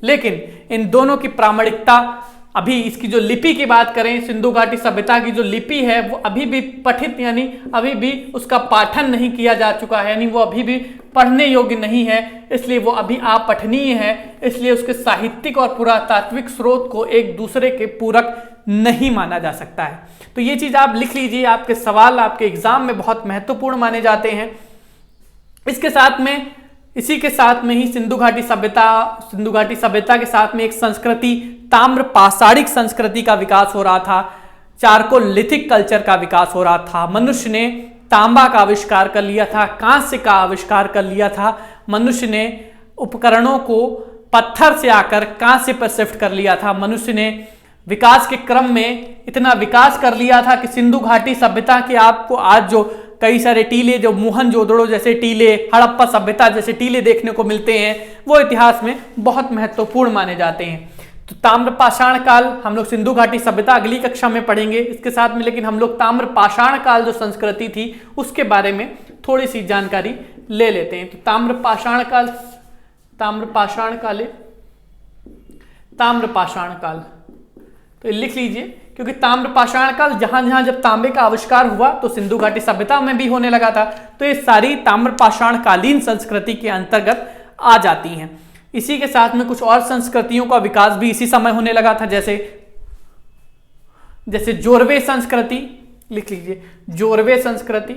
लेकिन इन दोनों की प्रामाणिकता अभी इसकी जो लिपि की बात करें, सिंधु घाटी सभ्यता की जो लिपि है वो अभी भी पठित यानी अभी भी उसका पाठन नहीं किया जा चुका है, यानी वो अभी भी पढ़ने योग्य नहीं है, इसलिए वो अभी अपठनीय है। इसलिए उसके साहित्यिक और पुरातात्विक स्रोत को एक दूसरे के पूरक नहीं माना जा सकता है। तो ये चीज आप लिख लीजिए, आपके सवाल आपके एग्जाम में बहुत महत्वपूर्ण माने जाते हैं। इसके साथ में, इसी के साथ में ही सिंधु घाटी सभ्यता के साथ में एक संस्कृति, ताम्र पाषाणिक संस्कृति का विकास हो रहा था, चारकोलिथिक कल्चर का विकास हो रहा था। मनुष्य ने तांबा का आविष्कार कर लिया था, कांस्य का आविष्कार कर लिया था, मनुष्य ने उपकरणों को पत्थर से आकर कांस्य पर शिफ्ट कर लिया था। मनुष्य ने विकास के क्रम में इतना विकास कर लिया था कि सिंधु घाटी सभ्यता के आपको आज जो कई सारे टीले, जो मोहनजोदड़ो जैसे टीले, हड़प्पा सभ्यता जैसे टीले देखने को मिलते हैं, वो इतिहास में बहुत महत्वपूर्ण माने जाते हैं। तो ताम्र पाषाण काल हम लोग सिंधु घाटी सभ्यता अगली कक्षा में पढ़ेंगे इसके साथ में, लेकिन हम लोग ताम्र पाषाण काल जो संस्कृति थी उसके बारे में थोड़ी सी जानकारी ले लेते हैं। तो ताम्र पाषाण काल तो लिख लीजिए, क्योंकि ताम्र पाषाण काल जहां जहां जब तांबे का आविष्कार हुआ तो सिंधु घाटी सभ्यता में भी होने लगा था, तो ये सारी ताम्र पाषाण कालीन संस्कृति के अंतर्गत आ जाती हैं। इसी के साथ में कुछ और संस्कृतियों का विकास भी इसी समय होने लगा था, जैसे जोरवे संस्कृति, लिख लीजिए जोरवे संस्कृति,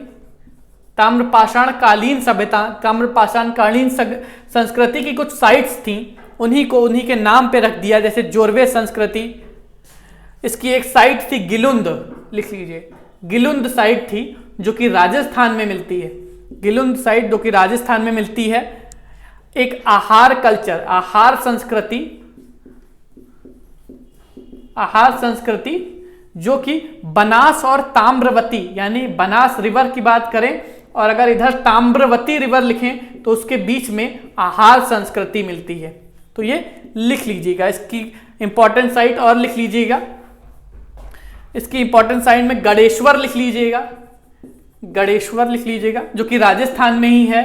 ताम्र पाषाण कालीन सभ्यता, ताम्र पाषाण कालीन संस्कृति की कुछ साइट्स थी, उन्हीं के नाम पे रख दिया, जैसे जोरवे संस्कृति। इसकी एक साइट थी गिलुंद, लिख लीजिए गिलुंद साइट थी जो कि राजस्थान में मिलती है, गिलुंद साइट जो कि राजस्थान में मिलती है। एक आहार कल्चर, आहार संस्कृति जो कि बनास और ताम्रवती, यानी बनास रिवर की बात करें और अगर इधर ताम्रवती रिवर लिखें तो उसके बीच में आहार संस्कृति मिलती है। तो ये लिख लीजिएगा, इसकी इंपॉर्टेंट साइट और लिख लीजिएगा, इसकी इंपॉर्टेंट साइट में गणेश्वर लिख लीजिएगा, गणेश्वर लिख लीजिएगा जो कि राजस्थान में ही है।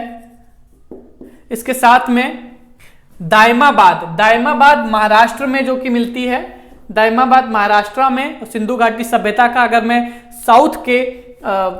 इसके साथ में दायमाबाद महाराष्ट्र में जो कि मिलती है, दायमाबाद महाराष्ट्र में सिंधु घाटी सभ्यता का, अगर मैं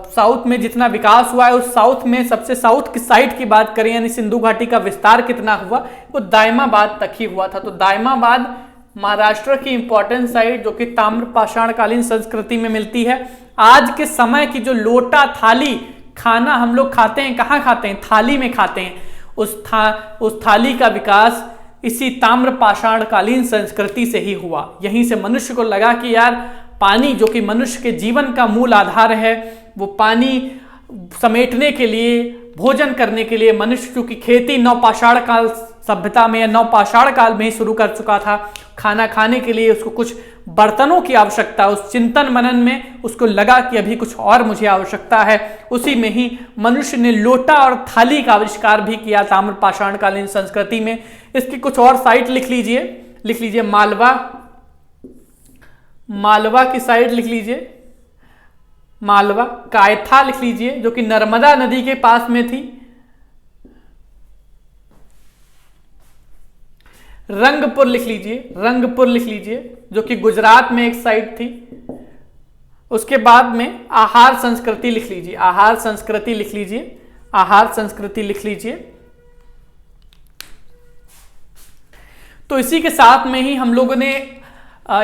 साउथ में जितना विकास हुआ है उस साउथ में सबसे साउथ की साइड की बात करें, यानी सिंधु घाटी का विस्तार कितना हुआ वो दायमाबाद तक ही हुआ था। तो दायमाबाद महाराष्ट्र की इंपॉर्टेंट साइट जो कि ताम्र पाषाण कालीन संस्कृति में मिलती है। आज के समय की जो लोटा थाली खाना हम लोग खाते हैं, कहाँ खाते हैं? थाली में खाते हैं। उस थाली का विकास इसी ताम्र पाषाण कालीन संस्कृति से ही हुआ। यहीं से मनुष्य को लगा कि यार पानी जो कि मनुष्य के जीवन का मूल आधार है, वो पानी समेटने के लिए, भोजन करने के लिए मनुष्य चूंकि खेती नवपाषाण काल सभ्यता में या नवपाषाण काल में ही शुरू कर चुका था, खाना खाने के लिए उसको कुछ बर्तनों की आवश्यकता, उस चिंतन मनन में उसको लगा कि अभी कुछ और मुझे आवश्यकता है। उसी में ही मनुष्य ने लोटा और थाली का आविष्कार भी किया ताम्र पाषाण कालीन संस्कृति में। इसकी कुछ और साइट लिख लीजिए मालवा की साइट लिख लीजिए, मालवा, कायथा लिख लीजिए जो कि नर्मदा नदी के पास में थी, रंगपुर लिख लीजिए जो कि गुजरात में एक साइट थी। उसके बाद में आहार संस्कृति लिख लीजिए। तो इसी के साथ में ही हम लोगों ने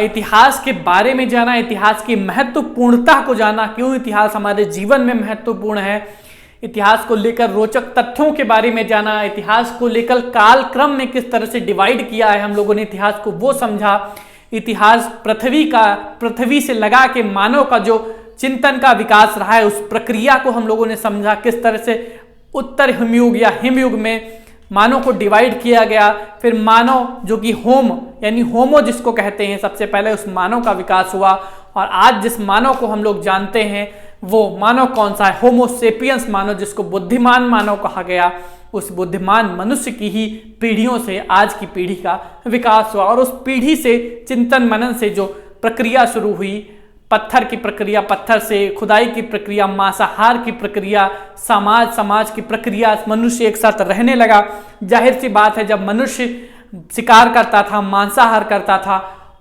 इतिहास के बारे में जाना, इतिहास की महत्वपूर्णता को जाना, क्यों इतिहास हमारे जीवन में महत्वपूर्ण है, इतिहास को लेकर रोचक तथ्यों के बारे में जाना, इतिहास को लेकर कालक्रम में किस तरह से डिवाइड किया है हम लोगों ने इतिहास को, वो समझा। इतिहास पृथ्वी से लगा के मानव का जो चिंतन का विकास रहा है उस प्रक्रिया को हम लोगों ने समझा, किस तरह से उत्तर हिमयुग या हिमयुग में मानव को डिवाइड किया गया। फिर मानव जो कि होमो जिसको कहते हैं, सबसे पहले उस मानव का विकास हुआ और आज जिस मानव को हम लोग जानते हैं वो मानव कौन सा है? होमो सेपियंस मानव, जिसको बुद्धिमान मानव कहा गया। उस बुद्धिमान मनुष्य की ही पीढ़ियों से आज की पीढ़ी का विकास हुआ और उस पीढ़ी से चिंतन मनन से जो प्रक्रिया शुरू हुई, पत्थर की प्रक्रिया, पत्थर से खुदाई की प्रक्रिया, मांसाहार की प्रक्रिया, समाज की प्रक्रिया, मनुष्य एक साथ रहने लगा। जाहिर सी बात है जब मनुष्य शिकार करता था, मांसाहार करता था,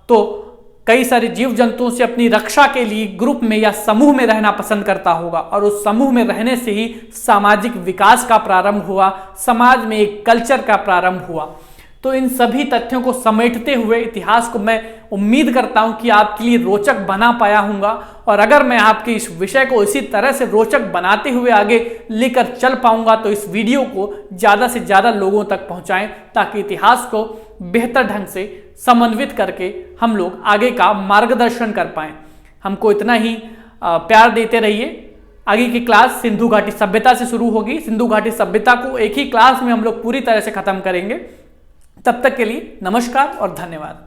तो कई सारे जीव जंतुओं से अपनी रक्षा के लिए ग्रुप में या समूह में रहना पसंद करता होगा, और उस समूह में रहने से ही सामाजिक विकास का प्रारंभ हुआ, समाज में एक कल्चर का प्रारंभ हुआ। तो इन सभी तथ्यों को समेटते हुए इतिहास को मैं उम्मीद करता हूं कि आपके लिए रोचक बना पाया हूंगा, और अगर मैं आपके इस विषय को इसी तरह से रोचक बनाते हुए आगे लेकर चल पाऊंगा तो इस वीडियो को ज़्यादा से ज़्यादा लोगों तक पहुंचाएं, ताकि इतिहास को बेहतर ढंग से समन्वित करके हम लोग आगे का मार्गदर्शन कर पाएं। हमको इतना ही प्यार देते रहिए। आगे की क्लास सिंधु घाटी सभ्यता से शुरू होगी। सिंधु घाटी सभ्यता को एक ही क्लास में हम लोग पूरी तरह से खत्म करेंगे। तब तक के लिए नमस्कार और धन्यवाद।